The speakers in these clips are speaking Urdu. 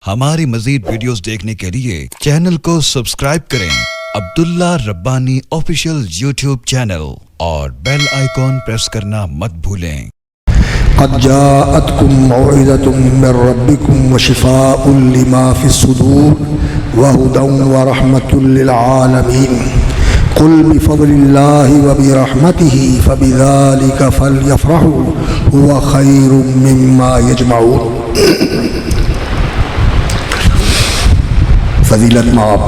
ہماری مزید ویڈیوز دیکھنے کے لیے چینل کو سبسکرائب کریں عبداللہ ربانی آفیشیل یوٹیوب چینل اور بیل آئیکن پریس کرنا مت بھولیں۔ قد جاءتكم موعظة من ربكم وشفاء لما في الصدور وهدى ورحمة للعالمين قل بفضل الله وبرحمته فبذلك فليفرحوا هو خير مما يجمعون۔ فضیلت مآب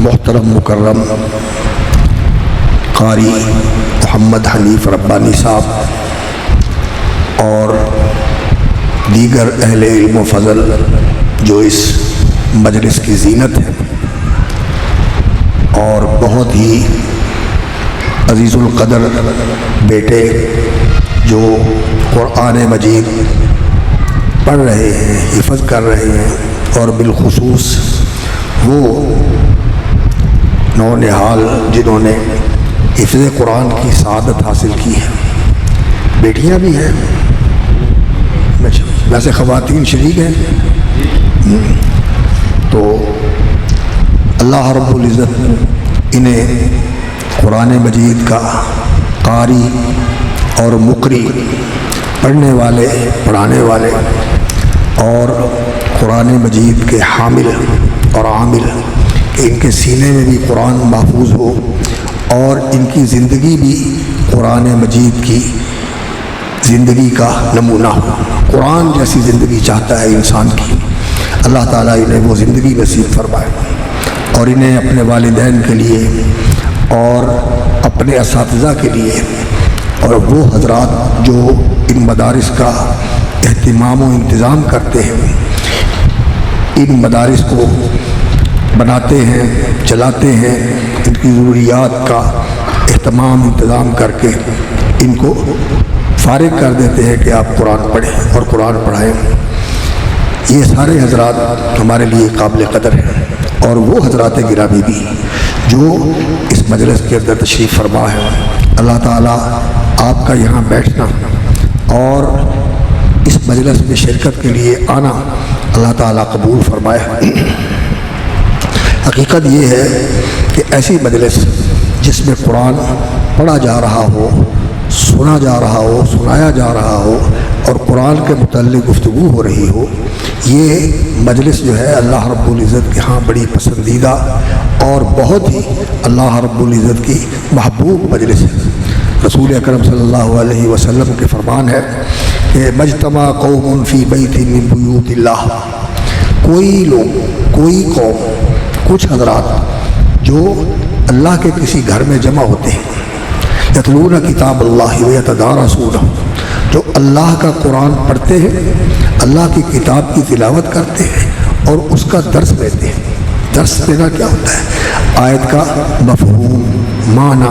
محترم مکرم قاری محمد حنیف ربانی صاحب اور دیگر اہل علم و فضل جو اس مجلس کی زینت ہے اور بہت ہی عزیز القدر بیٹے جو قرآن مجید پڑھ رہے ہیں، حفظ کر رہے ہیں، اور بالخصوص وہ نونہال جنہوں نے حفظ قرآن کی سعادت حاصل کی ہے، بیٹیاں بھی ہیں، ویسے خواتین شریک ہیں، تو اللہ رب العزت انہیں قرآن مجید کا قاری اور مقری، پڑھنے والے، پڑھانے والے اور قرآن مجید کے حامل اور عامل، کہ ان کے سینے میں بھی قرآن محفوظ ہو اور ان کی زندگی بھی قرآن مجید کی زندگی کا نمونہ ہو۔ قرآن جیسی زندگی چاہتا ہے انسان کی، اللہ تعالیٰ انہیں وہ زندگی نصیب فرمائے اور انہیں اپنے والدین کے لیے اور اپنے اساتذہ کے لیے اور وہ حضرات جو ان مدارس کا اہتمام و انتظام کرتے ہیں، ان مدارس کو بناتے ہیں، چلاتے ہیں، ان کی ضروریات کا اہتمام انتظام کر کے ان کو فارغ کر دیتے ہیں کہ آپ قرآن پڑھیں اور قرآن پڑھائیں۔ یہ سارے حضرات ہمارے لیے قابل قدر ہیں، اور وہ حضرات گرامی بھی جو اس مجلس کے اندر تشریف فرما ہے۔ اللہ تعالیٰ آپ کا یہاں بیٹھنا اور اس مجلس میں شرکت کے لیے آنا اللہ تعالیٰ قبول فرمائے۔ حقیقت یہ ہے کہ ایسی مجلس جس میں قرآن پڑھا جا رہا ہو، سنا جا رہا ہو، سنایا جا رہا ہو اور قرآن کے متعلق گفتگو ہو رہی ہو، یہ مجلس جو ہے اللہ رب العزت کے ہاں بڑی پسندیدہ اور بہت ہی اللہ رب العزت کی محبوب مجلس ہے۔ رسول اکرم صلی اللہ علیہ وسلم کے فرمان ہے کہ مجتمع قوم فی بیت من بیوت اللہ، کوئی لوگ، کوئی قوم، کچھ حضرات جو اللہ کے کسی گھر میں جمع ہوتے ہیں، یتلون کتاب اللہ ویتدارسونہ، جو اللہ کا قرآن پڑھتے ہیں، اللہ کی کتاب کی تلاوت کرتے ہیں اور اس کا درس لیتے ہیں۔ درس لینا کیا ہوتا ہے؟ آیت کا مفہوم، معنی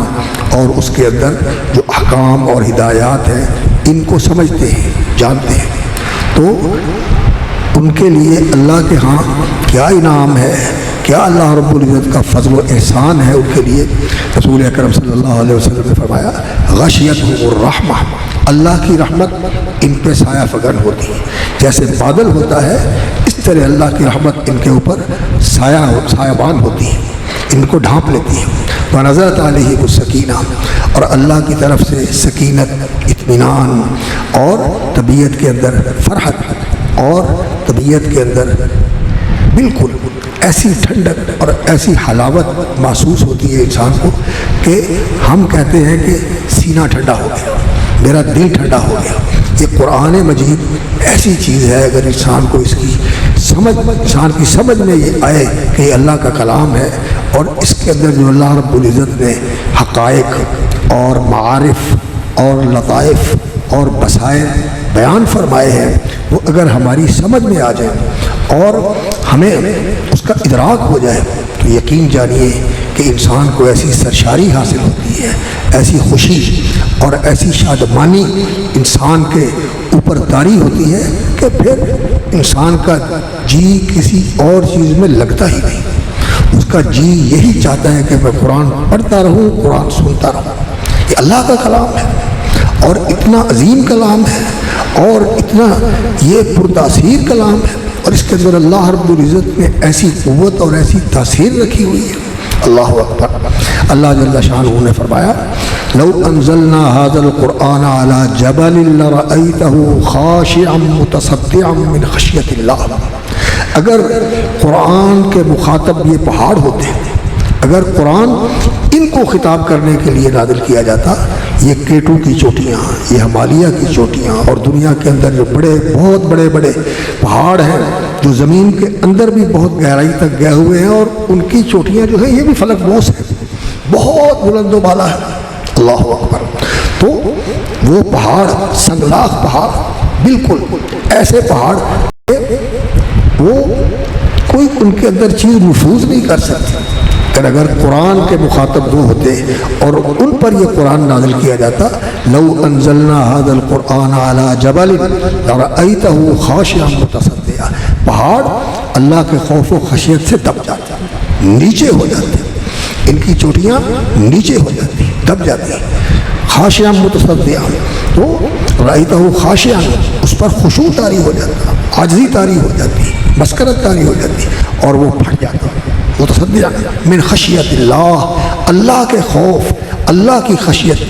اور اس کے اندر جو احکام اور ہدایات ہیں ان کو سمجھتے ہیں، جانتے ہیں، تو ان کے لیے اللہ کے ہاں کیا انعام ہے، کیا اللہ رب العزت کا فضل و احسان ہے ان کے لیے۔ رسول اکرم صلی اللہ علیہ وسلم نے فرمایا غشیتہم الرحمہ، اللہ کی رحمت ان پہ سایہ فگن ہوتی ہے، جیسے بادل ہوتا ہے اس طرح اللہ کی رحمت ان کے اوپر سایہ بان ہوتی ہے، ان کو ڈھانپ لیتی ہے۔ ونزلت علیہم السکینہ، اور اللہ کی طرف سے سکینت، اطمینان اور طبیعت کے اندر فرحت اور طبیعت کے اندر بالکل ایسی ٹھنڈک اور ایسی حلاوت محسوس ہوتی ہے انسان کو کہ ہم کہتے ہیں کہ سینہ ٹھنڈا ہو گیا، میرا دل ٹھنڈا ہو گیا۔ یہ قرآن مجید ایسی چیز ہے، اگر انسان کو اس کی سمجھ، انسان کی سمجھ میں یہ آئے کہ یہ اللہ کا کلام ہے اور اس کے اندر جو اللہ رب العزت نے حقائق اور معارف اور لطائف اور بصائر بیان فرمائے ہیں، وہ اگر ہماری سمجھ میں آ جائیں اور ہمیں اس کا ادراک ہو جائے تو یقین جانیے کہ انسان کو ایسی سرشاری حاصل ہوتی ہے، ایسی خوشی اور ایسی شادمانی انسان کے اوپر طاری ہوتی ہے کہ پھر انسان کا جی کسی اور چیز میں لگتا ہی نہیں، اس کا جی یہی چاہتا ہے کہ میں قرآن پڑھتا رہوں، قرآن سنتا رہوں۔ یہ اللہ کا کلام ہے اور اتنا عظیم کلام ہے اور اتنا یہ پرتاثیر کلام ہے اور اس کے اندر اللہ رب العزت نے ایسی قوت اور ایسی تاثیر رکھی ہوئی ہے. اللہ اکبر. اللہ جل شانہ نے فرمایا لو انزلنا هذا القرآن على جبل لرأيته خاشعا متصدعا من خشية الله. اگر قرآن کے مخاطب یہ پہاڑ ہوتے ہیں، اگر قرآن ان کو خطاب کرنے کے لیے نازل کیا جاتا، یہ کیٹو کی چوٹیاں، یہ ہمالیہ کی چوٹیاں اور دنیا کے اندر جو بہت بڑے بڑے پہاڑ ہیں جو زمین کے اندر بھی بہت گہرائی تک گئے ہوئے ہیں، اور ان کی چوٹیاں جو ہیں یہ بھی فلک بوس ہیں، بہت بلند و بالا ہے. اللہ اکبر. تو وہ پہاڑ سنگلاخ پہاڑ، بالکل ایسے پہاڑ وہ کوئی ان کے اندر چیز نفوذ نہیں کر سکتی. اگر قرآن کے مخاطب وہ ہوتے اور ان پر یہ قرآن نازل کیا جاتا، لو انزلنا هذا القرآن على جبل لرأيته خاشعا متصدعا، پہاڑ اللہ کے خوف و خشیت سے دب جاتے، نیچے ہو جاتے، ان کی چوٹیاں نیچے ہو جاتی، دب جاتی. خاشعا متصدعا، تو رأيته خاشعا، اس پر خشوع طاری ہو جاتا، عاجزی طاری ہو جاتی، مسکنت طاری ہو جاتی، اور وہ پھٹ جاتا. متصدع من خشیت اللہ، اللہ کے خوف، اللہ کی خشیت.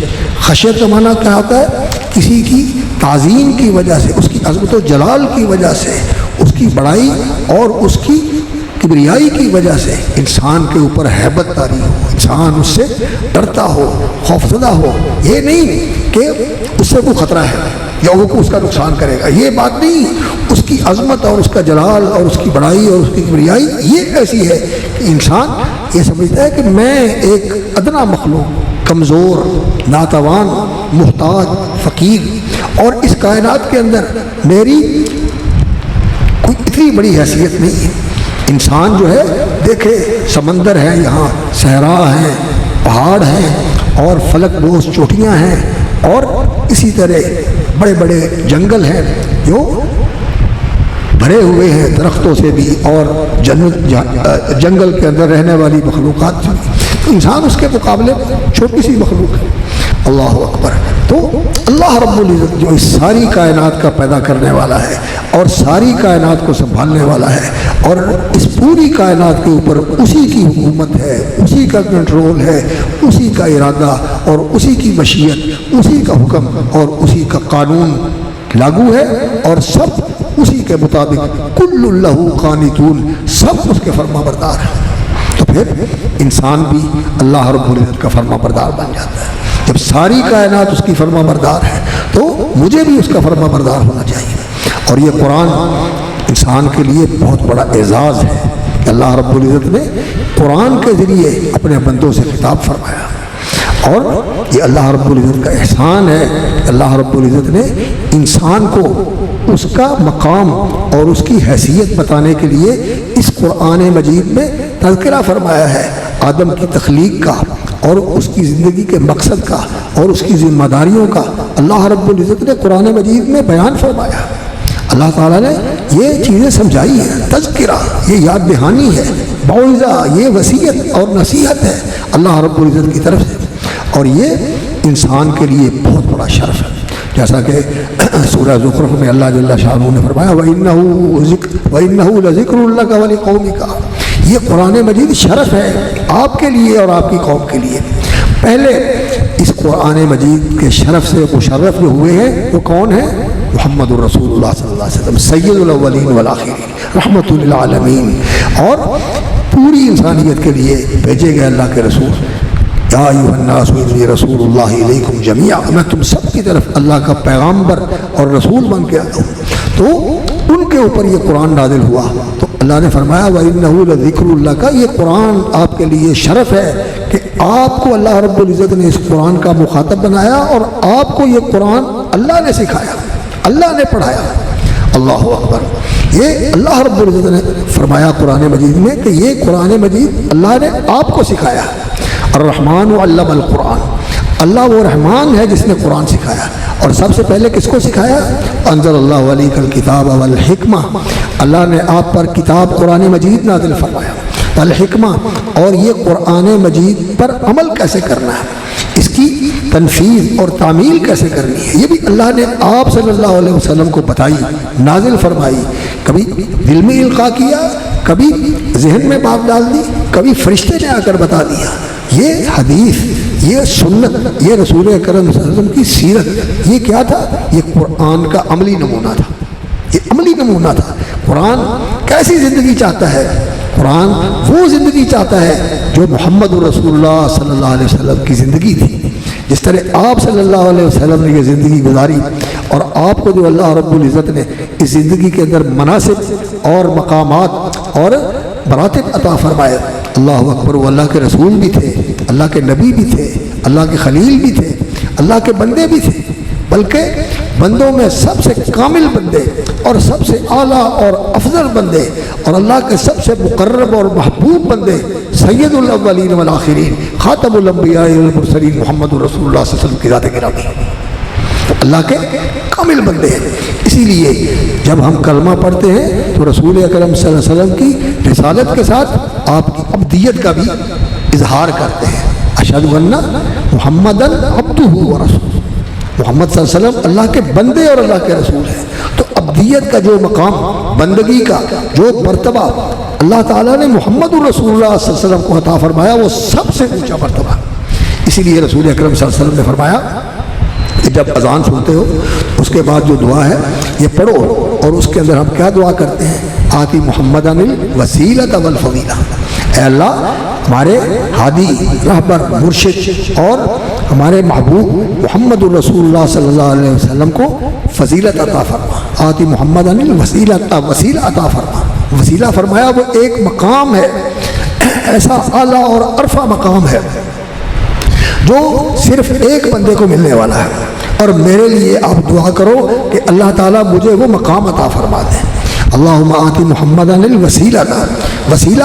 خشیت کا معنی کیا ہوتا ہے؟ کسی کی تعظیم کی وجہ سے، اس کی عظمت و جلال کی وجہ سے، اس کی بڑائی اور اس کی کبریائی کی وجہ سے انسان کے اوپر ہیبت طاری ہو، انسان اس سے ڈرتا ہو، خوفزدہ ہو. یہ نہیں کہ اس سے کوئی خطرہ ہے یا وہ اس کا نقصان کرے گا، یہ بات نہیں. اس کی عظمت اور اس کا جلال اور اس کی بڑائی اور اس کی کبریائی یہ ایسی ہے کہ انسان یہ سمجھتا ہے کہ میں ایک ادنا مخلوق، کمزور، ناتوان، محتاج، فقیر، اور اس کائنات کے اندر میری کوئی اتنی بڑی حیثیت نہیں ہے. انسان جو ہے دیکھے سمندر ہے، یہاں صحرا ہیں، پہاڑ ہیں اور فلک بوس چوٹیاں ہیں، اور اسی طرح بڑے بڑے جنگل ہیں جو بھرے ہوئے ہیں درختوں سے بھی، اور جنگل کے اندر رہنے والی مخلوقات بھی. انسان اس کے مقابلے چھوٹی سی مخلوق ہے. اللہ اکبر. تو اللہ رب العزت جو اس ساری کائنات کا پیدا کرنے والا ہے اور ساری کائنات کو سنبھالنے والا ہے، اور اس پوری کائنات کے اوپر اسی کی حکومت ہے، اسی کا کنٹرول ہے، اسی کا ارادہ اور اسی کی مشیت، اسی کا حکم اور اسی کا قانون لاگو ہے، اور سب اسی کے مطابق کل لہ قانتون، سب اس کے فرما بردار ہیں. تو پھر انسان بھی اللہ رب العزت کا فرما بردار بن جاتا ہے. جب ساری کائنات اس کی فرما بردار ہے تو مجھے بھی اس کا فرما بردار ہونا چاہیے. اور یہ قرآن انسان کے لیے بہت بڑا اعزاز ہے. اللہ رب العزت نے قرآن کے ذریعے اپنے بندوں سے خطاب فرمایا، اور یہ اللہ رب العزت کا احسان ہے. اللہ رب العزت نے انسان کو اس کا مقام اور اس کی حیثیت بتانے کے لیے اس قرآن مجید میں تذکرہ فرمایا ہے آدم کی تخلیق کا، اور اس کی زندگی کے مقصد کا، اور اس کی ذمہ داریوں کا. اللہ رب العزت نے قرآن مجید میں بیان فرمایا. اللہ تعالیٰ نے یہ چیزیں سمجھائی ہیں. تذکرہ یہ یاد دہانی ہے، موعظہ یہ وصیت اور نصیحت ہے اللہ رب العزت کی طرف سے، اور یہ انسان کے لیے بہت بڑا شرف ہے. جیسا کہ سورہ زخرف میں اللہ جل شانہ نے فرمایا وَإِنَّهُ لَذِكْرٌ لَكَ وَلِقَوْمِكَ، یہ قرآن مجید شرف ہے آپ کے لیے اور آپ کی قوم کے لیے. پہلے اس قرآن مجید کے شرف سے مشرف جو ہوئے ہیں وہ کون ہیں؟ محمد الرسول اللہ صلی اللہ علیہ وسلم، سید الاولین والآخرین، رحمت للعالمین، اور پوری انسانیت کے لیے بھیجے گئے اللہ کے رسول. یا ایھا الناس انی رسول اللہ الیکم جمیعا، میں تم سب کی طرف اللہ کا پیغامبر اور رسول بن کے آتا ہوں. تو ان کے اوپر یہ قرآن نازل ہوا تو اللہ نے فرمایا وَإِنَّهُ لَذِكْرٌ لَكَ، یہ قرآن آپ کے لیے شرف ہے کہ آپ کو اللہ رب العزت نے اس قرآن کا مخاطب بنایا، اور آپ کو یہ قرآن اللہ نے سکھایا، اللہ نے پڑھایا. اللہ اکبر. یہ اللہ رب العزت نے فرمایا قرآن مجید میں کہ یہ قرآن مجید اللہ نے آپ کو سکھایا. الرحمن علم القرآن، اللہ وہ رحمان ہے جس نے قرآن سکھایا. اور سب سے پہلے کس کو سکھایا؟ انزل اللہ علیک الکتاب والحکمہ، اللہ نے آپ پر کتاب قرآن مجید نازل فرمایا، والحکمہ، اور یہ قرآن مجید پر عمل کیسے کرنا ہے، اس کی تنفیذ اور تعمیل کیسے کرنی ہے، یہ بھی اللہ نے آپ صلی اللہ علیہ وسلم کو بتائی، نازل فرمائی کبھی دل میں القاء کیا، کبھی ذہن میں بات ڈال دی، کبھی فرشتے نے آ کر بتا دیا۔ یہ حدیث، یہ سنت، یہ رسول اکرم صلی اللہ علیہ وسلم کی سیرت، یہ کیا تھا؟ یہ قرآن کا عملی نمونہ تھا، یہ عملی نمونہ تھا۔ قرآن کیسی زندگی چاہتا ہے؟ قرآن وہ زندگی چاہتا ہے جو محمد رسول اللہ صلی اللہ علیہ وسلم کی زندگی تھی۔ جس طرح آپ صلی اللہ علیہ وسلم نے یہ زندگی گزاری، اور آپ کو جو اللہ رب العزت نے اس زندگی کے اندر مناسب اور مقامات اور مراتب عطا فرمائے۔ اللہ اکبر، وہ اللہ کے رسول بھی تھے، اللہ کے نبی بھی تھے، اللہ کے خلیل بھی تھے، اللہ کے بندے بھی تھے، بلکہ بندوں میں سب سے کامل بندے اور سب سے اعلیٰ اور افضل بندے اور اللہ کے سب سے مقرب اور محبوب بندے سید الاولین والآخرین خاتم الانبیاء والمرسلین محمد رسول اللہ صلی اللہ علیہ وسلم کی ذات گرامی، اللہ کے کامل بندے ہیں۔ اسی لیے جب ہم کلمہ پڑھتے ہیں تو رسول اکرم صلی اللہ علیہ وسلم کی رسالت کے ساتھ آپ کی عبدیت کا بھی اظہار کرتے ہیں۔ اشہد ان محمدً عبدہ ورسولہ، محمد صلی اللہ علیہ وسلم اللہ کے بندے اور اللہ کے رسول ہیں۔ تو عبدیت کا جو مقام، بندگی کا جو مرتبہ اللہ تعالیٰ نے محمد رسول اللہ صلی اللہ علیہ وسلم کو عطا فرمایا، وہ سب سے اونچا مرتبہ۔ اسی لیے رسول اکرم صلی اللہ علیہ وسلم نے فرمایا کہ جب اذان سنتے ہو اس کے بعد جو دعا ہے یہ پڑھو، اور اس کے اندر ہم کیا دعا کرتے ہیں؟ آتی محمدً الوسیلۃ والفضیلہ، اے اللہ ہمارے ہادی، رہبر، مرشد اور ہمارے محبوب محمد رسول اللہ صلی اللہ علیہ وسلم کو فضیلت عطا فرما۔ آتی محمدً الوسیلۃ، وسیلہ عطا فرما۔ وسیلہ فرمایا وہ ایک مقام ہے، ایسا اعلیٰ اور عرفہ مقام ہے جو صرف ایک بندے کو ملنے والا ہے، اور میرے لیے آپ دعا کرو کہ اللہ تعالیٰ مجھے وہ مقام عطا فرما دیں۔ اللہم آتی محمدً الوسیلہ، وسیلہ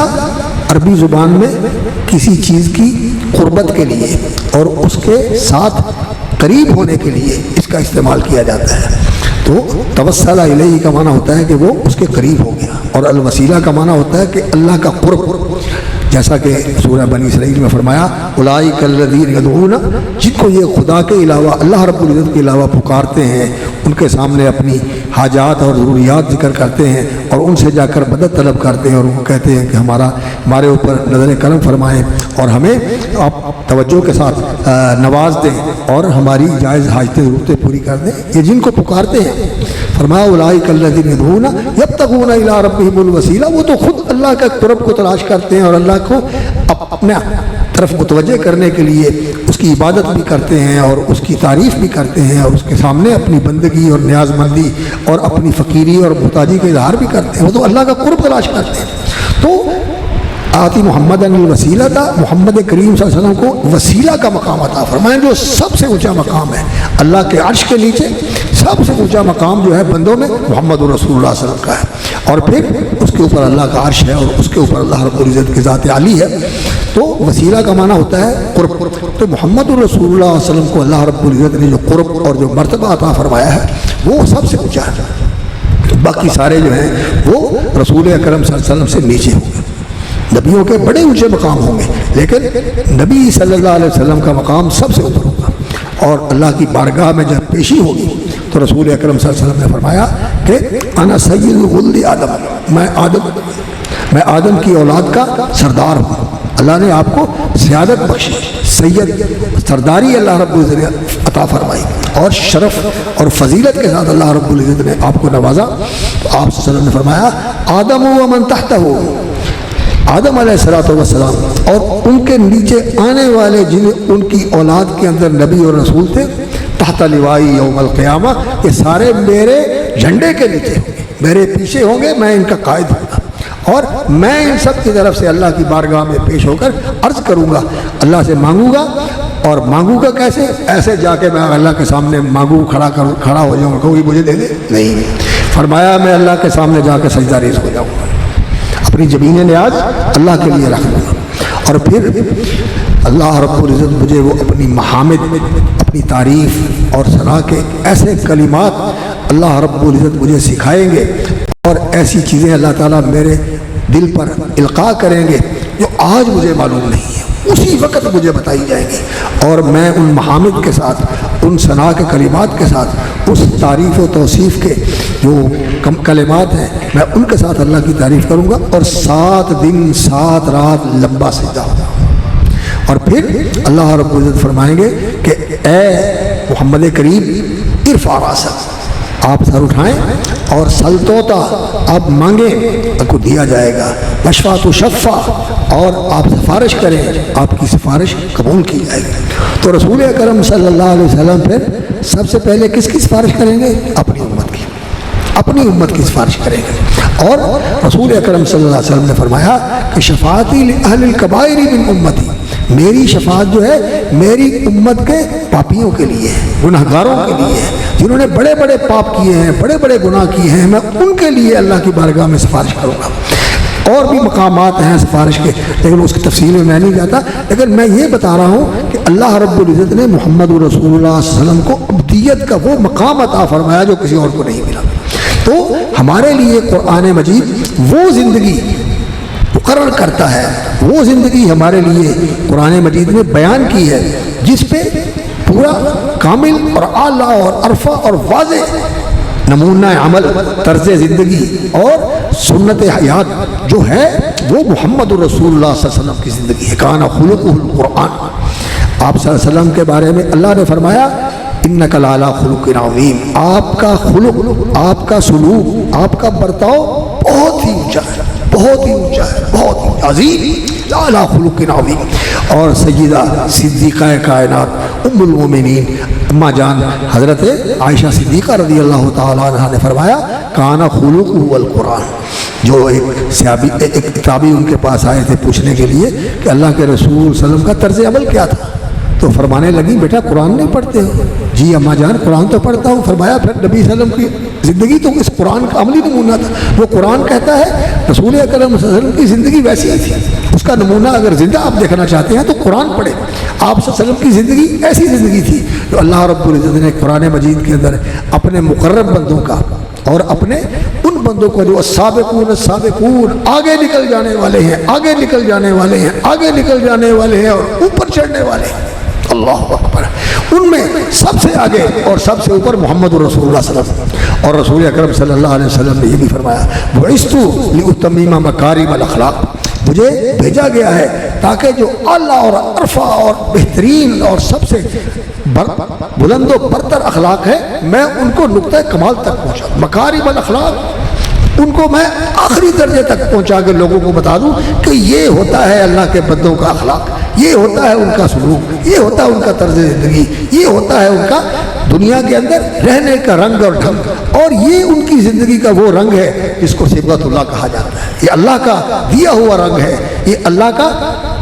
عربی زبان میں کسی چیز کی قربت کے لیے اور اس کے ساتھ قریب ہونے کے لیے اس کا استعمال کیا جاتا ہے۔ تو توسل الیہ کا معنی ہوتا ہے کہ وہ اس کے قریب ہو گیا، اور الوسیلہ کا معنی ہوتا ہے کہ اللہ کا قرب، جیسا کہ سورہ بنی اسرائیل میں فرمایا اولئک الذین یدعون، جن کو یہ خدا کے علاوہ، اللہ رب العزت کے علاوہ پکارتے ہیں، ان کے سامنے اپنی حاجات اور ضروریات ذکر کرتے ہیں اور ان سے جا کر مدد طلب کرتے ہیں، اور وہ کہتے ہیں کہ ہمارے اوپر نظر کرم فرمائیں اور ہمیں آپ توجہ کے ساتھ نواز دیں اور ہماری جائز حاجتیں ضرورتیں پوری کر دیں۔ یہ جن کو پکارتے ہیں، فرمایا اولئک الذین یدعون یبتغون الی ربہم الوسیلہ، وہ تو خود اللہ کے قرب کو تلاش کرتے ہیں اور اللہ کو اپنے طرف متوجہ کرنے کے لیے اس کی عبادت بھی کرتے ہیں اور اس کی تعریف بھی کرتے ہیں اور اس کے سامنے اپنی بندگی اور نیاز مندی اور اپنی فقیری اور محتاجی کا اظہار بھی کرتے ہیں۔ وہ تو اللہ کا قرب تلاش کرتے ہیں۔ تو آتی محمدً الوسیلہ تھا، محمد کریم صلی اللہ علیہ وسلم کو وسیلہ کا مقام عطا فرمائیں، جو سب سے اونچا مقام ہے اللہ کے عرش کے نیچے۔ سب سے اونچا مقام جو ہے بندوں میں محمد رسول اللہ صلی اللہ علیہ وسلم کا ہے، اور پھر اس کے اوپر اللہ کا عرش ہے اور اس کے اوپر اللہ رب العزت کی ذات عالی ہے۔ تو وسیلہ کا معنی ہوتا ہے قرب۔ تو محمد رسول اللہ صلی اللہ علیہ وسلم کو اللہ رب العزت نے جو قرب اور جو مرتبہ عطا فرمایا ہے وہ سب سے اونچا ہے۔ باقی سارے جو ہیں وہ رسول اکرم صلی اللہ علیہ وسلم سے نیچے ہوں گے۔ نبیوں کے بڑے اونچے مقام ہوں گے، لیکن نبی صلی اللہ علیہ وسلم کا مقام سب سے اوپر ہوگا، اور اللہ کی بارگاہ میں جب پیشی ہوگی تو رسول اکرم صلی اللہ علیہ وسلم نے فرمایا کہ انا سید ولد آدم، میں آدم کی اولاد کا سردار ہوں۔ اللہ نے آپ کو سیادت بخشی، سید سرداری اللہ رب العزت نے عطا فرمائی، اور شرف اور فضیلت کے ساتھ اللہ رب العزت نے آپ کو نوازا۔ تو آپ صلی اللہ علیہ وسلم نے فرمایا آدم و من تحتہ، آدم علیہ السلام اور ان کے نیچے آنے والے جن ان کی اولاد کے اندر نبی اور رسول تھے، تحت لوائی یوم القیامہ، یہ سارے میرے جھنڈے کے نیچے ہوں گے، میرے پیچھے ہوں گے، میں ان کا قائد ہوں گا، اور میں ان سب کی طرف سے اللہ کی بارگاہ میں پیش ہو کر عرض کروں گا، اللہ سے مانگوں گا۔ اور مانگوں گا کیسے؟ ایسے جا کے میں اللہ کے سامنے مانگوں، کھڑا ہو جاؤں گا، کوئی مجھے دے دے؟ نہیں، فرمایا میں اللہ کے سامنے جا کے سجدہ ریز ہو جاؤں گا، اپنی جبین نیاز اللہ کے لیے رکھ دوں گا، اور پھر اللہ رب العزت مجھے وہ اپنی محامد، اپنی تعریف اور ثنا کے ایسے کلمات اللہ رب العزت مجھے سکھائیں گے، اور ایسی چیزیں اللہ تعالیٰ میرے دل پر القاء کریں گے جو آج مجھے معلوم نہیں ہے، اسی وقت مجھے بتائی جائیں گی، اور میں ان محامد کے ساتھ، ان ثنا کے کلمات کے ساتھ، اس تعریف و توصیف کے جو کلمات ہیں، میں ان کے ساتھ اللہ کی تعریف کروں گا، اور 7 دن 7 رات لمبا سجدہ ہوگا۔ اور پھر اللہ رب العزت فرمائیں گے کہ اے محمد کریم ارفع راسک، آپ سر اٹھائیں اور سلطوتا آپ مانگیں، آپ کو دیا جائے گا، وشفا تو شفا، اور آپ سفارش کریں، آپ کی سفارش قبول کی جائے گی۔ تو رسول اکرم صلی اللہ علیہ وسلم پھر سب سے پہلے کس کی سفارش کریں گے؟ اپنی امت کی، اپنی امت کی سفارش کریں گے۔ اور رسول اکرم صلی اللہ علیہ وسلم نے فرمایا کہ شفاعتی لأہل الکبائر من امتی، میری شفاعت جو ہے میری امت کے پاپیوں کے لیے، گناہ گاروں کے لیے، جنہوں نے بڑے بڑے پاپ کیے ہیں، بڑے بڑے گناہ کیے ہیں، میں ان کے لیے اللہ کی بارگاہ میں سفارش کروں گا۔ اور بھی مقامات ہیں سفارش کے، لیکن اس کی تفصیل میں نہیں جاتا، لیکن میں یہ بتا رہا ہوں کہ اللہ رب العزت نے محمد رسول اللہ صلی اللہ علیہ وسلم کو عبدیت کا وہ مقام عطا فرمایا جو کسی اور کو نہیں ملا۔ تو ہمارے لیے قرآن مجید وہ زندگی مقرر کرتا ہے، وہ زندگی ہمارے لیے قرآن مجید نے بیان کی ہے، جس پہ پورا کامل اور اعلیٰ اور عرفہ اور واضح نمونہ عمل، طرز زندگی اور سنت حیات جو ہے وہ محمد رسول اللہ صلی اللہ علیہ وسلم کی زندگی ہے۔ کان خلقہ القرآن، آپ صلی اللہ علیہ وسلم کے بارے میں اللہ نے فرمایا انک لعلی خلق عظیم، آپ کا خلق، آپ کا سلوک، آپ کا برتاؤ بہت ہی اونچا ہے، بہت ہی اونچا ہے، بہت ہی عظیم، اعلیٰ خلق عظیم۔ اور سیدہ صدیقہ کائنات ام المومنین اماں جان حضرت عائشہ صدیقہ رضی اللہ تعالیٰ عنہ نے فرمایا کان خلقہ القرآن۔ جو ایک تابعی ان کے پاس آئے تھے پوچھنے کے لیے کہ اللہ کے رسول صلی اللہ علیہ وسلم کا طرز عمل کیا تھا، تو فرمانے لگی بیٹا قرآن نہیں پڑھتے ہو؟ جی اماں جان قرآن تو پڑھتا ہوں۔ فرمایا پھر نبی صلی اللہ علیہ وسلم کی زندگی تو اس قرآن کا عملی نمونہ تھا، وہ قرآن کہتا ہے رسول اکرم صلی اللہ علیہ وسلم کی زندگی ویسی ہی تھی، اس کا نمونہ اگر زندہ آپ دیکھنا چاہتے ہیں تو قرآن پڑھیں۔ آپ صلی اللہ علیہ وسلم کی زندگی ایسی زندگی تھی جو اللہ رب العزت نے قرآن مجید کے اندر اپنے مقرب بندوں کا اور اپنے ان بندوں کو جو السابقون السابقون آگے نکل جانے والے ہیں، آگے نکل جانے والے ہیں، آگے نکل جانے والے ہیں اور اوپر چڑھنے والے ہیں، اللہ اکبر، ان میں سب سے آگے اور سب سے اوپر محمد رسول اللہ صلی اللہ علیہ وسلم۔ اور رسول اکرم صلی اللہ علیہ وسلم نے یہ بھی فرمایا بعثت لأتمم مکارم الاخلاق، مجھے بھیجا گیا ہے تاکہ جو اعلیٰ اور عرفہ اور بہترین اور سب سے بلند و برتر اخلاق ہے میں ان کو نقطہ کمال تک پہنچا، مکارم الاخلاق، ان کو میں آخری درجے تک پہنچا کے لوگوں کو بتا دوں کہ یہ ہوتا ہے اللہ کے بندوں کا اخلاق، یہ ہوتا ہے ان کا سلوک، یہ ہوتا ہے ان کا طرز زندگی، یہ ہوتا ہے ان کا دنیا کے اندر رہنے کا رنگ اور ڈھنگ، اور یہ ان کی زندگی کا وہ رنگ ہے جس کو صبغۃ اللہ کہا جاتا ہے، یہ اللہ کا دیا ہوا رنگ ہے، یہ اللہ کا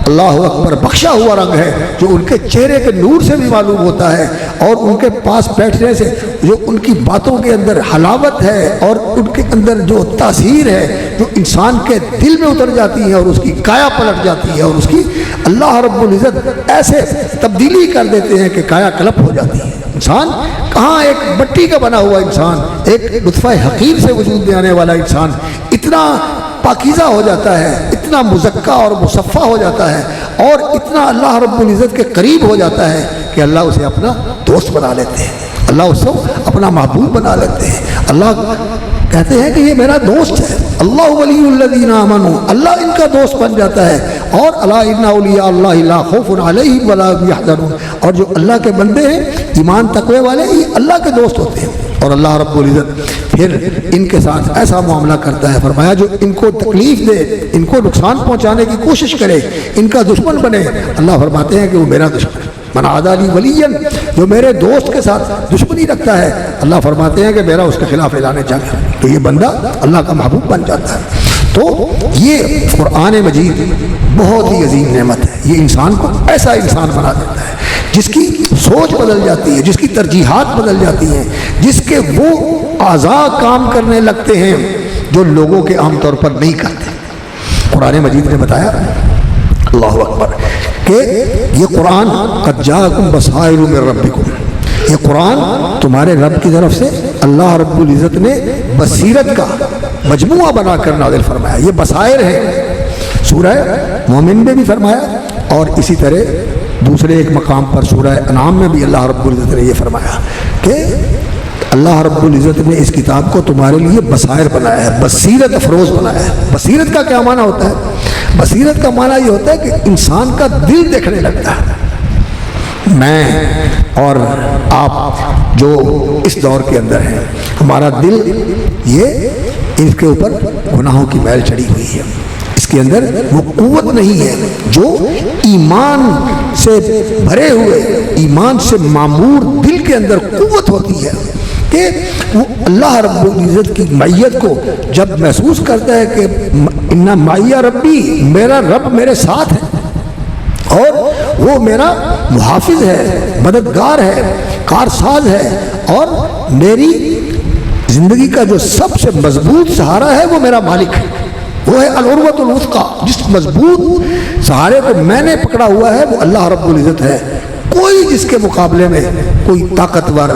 اللہ اکبر بخشا ہوا رنگ ہے جو ان کے چہرے کے نور سے بھی معلوم ہوتا ہے، اور ان کے پاس بیٹھنے سے جو ان کی باتوں کے اندر حلاوت ہے اور ان کے اندر جو تاثیر ہے جو انسان کے دل میں اتر جاتی ہے اور اس کی کایا پلٹ جاتی ہے، اور اس کی اللہ رب العزت ایسے تبدیلی کر دیتے ہیں کہ کایا کلپ ہو جاتی ہے۔ انسان کہاں ایک مٹی کا بنا ہوا انسان، ایک نطفہ حقیر سے وجود میں آنے والا انسان اتنا پاکیزہ ہو جاتا ہے، اتنا مزکہ اور مصفہ ہو جاتا ہے، اور اتنا اللہ رب العزت کے قریب ہو جاتا ہے کہ اللہ اسے اپنا دوست بنا لیتے ہیں، اللہ اس کو اپنا محبوب بنا لیتے ہیں۔ اللہ کہتے ہیں کہ یہ میرا دوست ہے، اللہ ولی الذین آمنوا، اللہ ان کا دوست بن جاتا ہے، اور الا ان اولیاء اللہ لا خوف علیہم ولا هم یحزنون، اور جو اللہ کے بندے ہیں ایمان تقوی والے یہ اللہ کے دوست ہوتے ہیں۔ اور اللہ رب العزت پھر ان کے ساتھ ایسا معاملہ کرتا ہے، فرمایا جو ان کو تکلیف دے، ان کو نقصان پہنچانے کی کوشش کرے، ان کا دشمن بنے، اللہ فرماتے ہیں کہ وہ میرا دشمن ہے، من عادی لی ولیا، جو میرے دوست کے ساتھ دشمنی رکھتا ہے، اللہ فرماتے ہیں کہ میرا اس کے خلاف اعلان جنگ ہے، تو یہ بندہ اللہ کا محبوب بن جاتا ہے۔ تو یہ قرآن مجید بہت ہی عظیم نعمت ہے، یہ انسان کو ایسا انسان بنا دیتا ہے جس کی سوچ بدل جاتی ہے، جس کی ترجیحات بدل جاتی ہیں، جس کے وہ اعضاء کام کرنے لگتے ہیں جو لوگوں کے عام طور پر نہیں کرتے۔ قرآن مجید نے بتایا اللہ اکبر کہ یہ قرآن قد جاءکم بصائر من ربکم، یہ قرآن تمہارے رب کی طرف سے اللہ رب العزت نے بصیرت کا مجموعہ بنا کر نازل فرمایا، یہ بصائر ہے۔ سورہ مومن میں بھی فرمایا اور اسی طرح دوسرے ایک مقام پر سورہ انعام میں بھی اللہ رب العزت نے یہ فرمایا کہ اللہ رب العزت نے اس کتاب کو تمہارے لیے بصائر بنایا ہے، بصیرت افروز بنایا ہے۔ بصیرت کا کیا معنی ہوتا ہے؟ بصیرت کا معنی یہ ہوتا ہے کہ انسان کا دل دیکھنے لگتا ہے۔ میں اور آپ جو اس دور کے اندر ہیں، ہمارا دل یہ اس کے اوپر گناہوں کی میل چڑھی ہوئی ہے، اس کے اندر وہ قوت نہیں ہے جو ایمان سے بھرے ہوئے، ایمان سے معمور دل کے اندر قوت ہوتی ہے کہ وہ اللہ رب العزت کی معیت کو جب محسوس کرتا ہے کہ ان معیہ ربی، میرا رب میرے ساتھ ہے اور وہ میرا محافظ ہے، مددگار ہے، کارساز ہے، اور میری زندگی کا جو سب سے مضبوط سہارا ہے وہ میرا مالک ہے، وہ ہے العروۃ الوثقیٰ، جس مضبوط سہارے کو میں نے پکڑا ہوا ہے وہ اللہ رب العزت ہے۔ کوئی جس کے مقابلے میں کوئی طاقتور،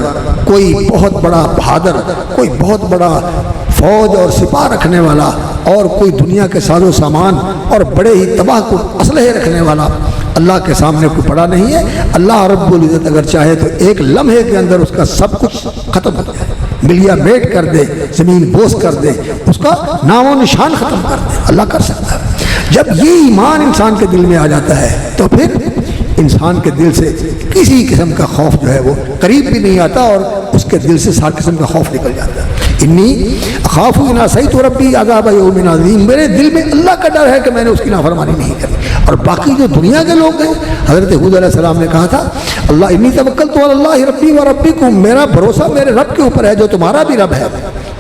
کوئی بہت بڑا بہادر، کوئی بہت بڑا فوج اور سپاہ رکھنے والا، اور کوئی دنیا کے ساز و سامان اور بڑے ہی تباہ کو اسلحے رکھنے والا اللہ کے سامنے کوئی پڑا نہیں ہے۔ اللہ رب العزت اگر چاہے تو ایک لمحے کے اندر اس کا سب کچھ ختم ہو جائے، ملیا میٹ کر دے، زمین بوس کر دے، اس کا نام و نشان ختم کر دے، اللہ کر سکتا ہے۔ جب یہ ایمان انسان کے دل میں آ جاتا ہے تو پھر انسان کے دل سے کسی قسم کا خوف جو ہے وہ قریب بھی نہیں آتا، اور اس کے دل سے ہر قسم کا خوف نکل جاتا ہے۔ انی اخاف ان عصیت ربی عذاب یوم عظیم، میرے دل میں اللہ کا ڈر ہے کہ میں نے اس کی نافرمانی نہیں کرنی۔ اور باقی جو دنیا کے لوگ ہیں، حضرت ہود علیہ السلام نے کہا تھا اللہ انی توکلت علی اللہ ربی و ربکم، میرا بھروسہ میرے رب کے اوپر ہے جو تمہارا بھی رب ہے،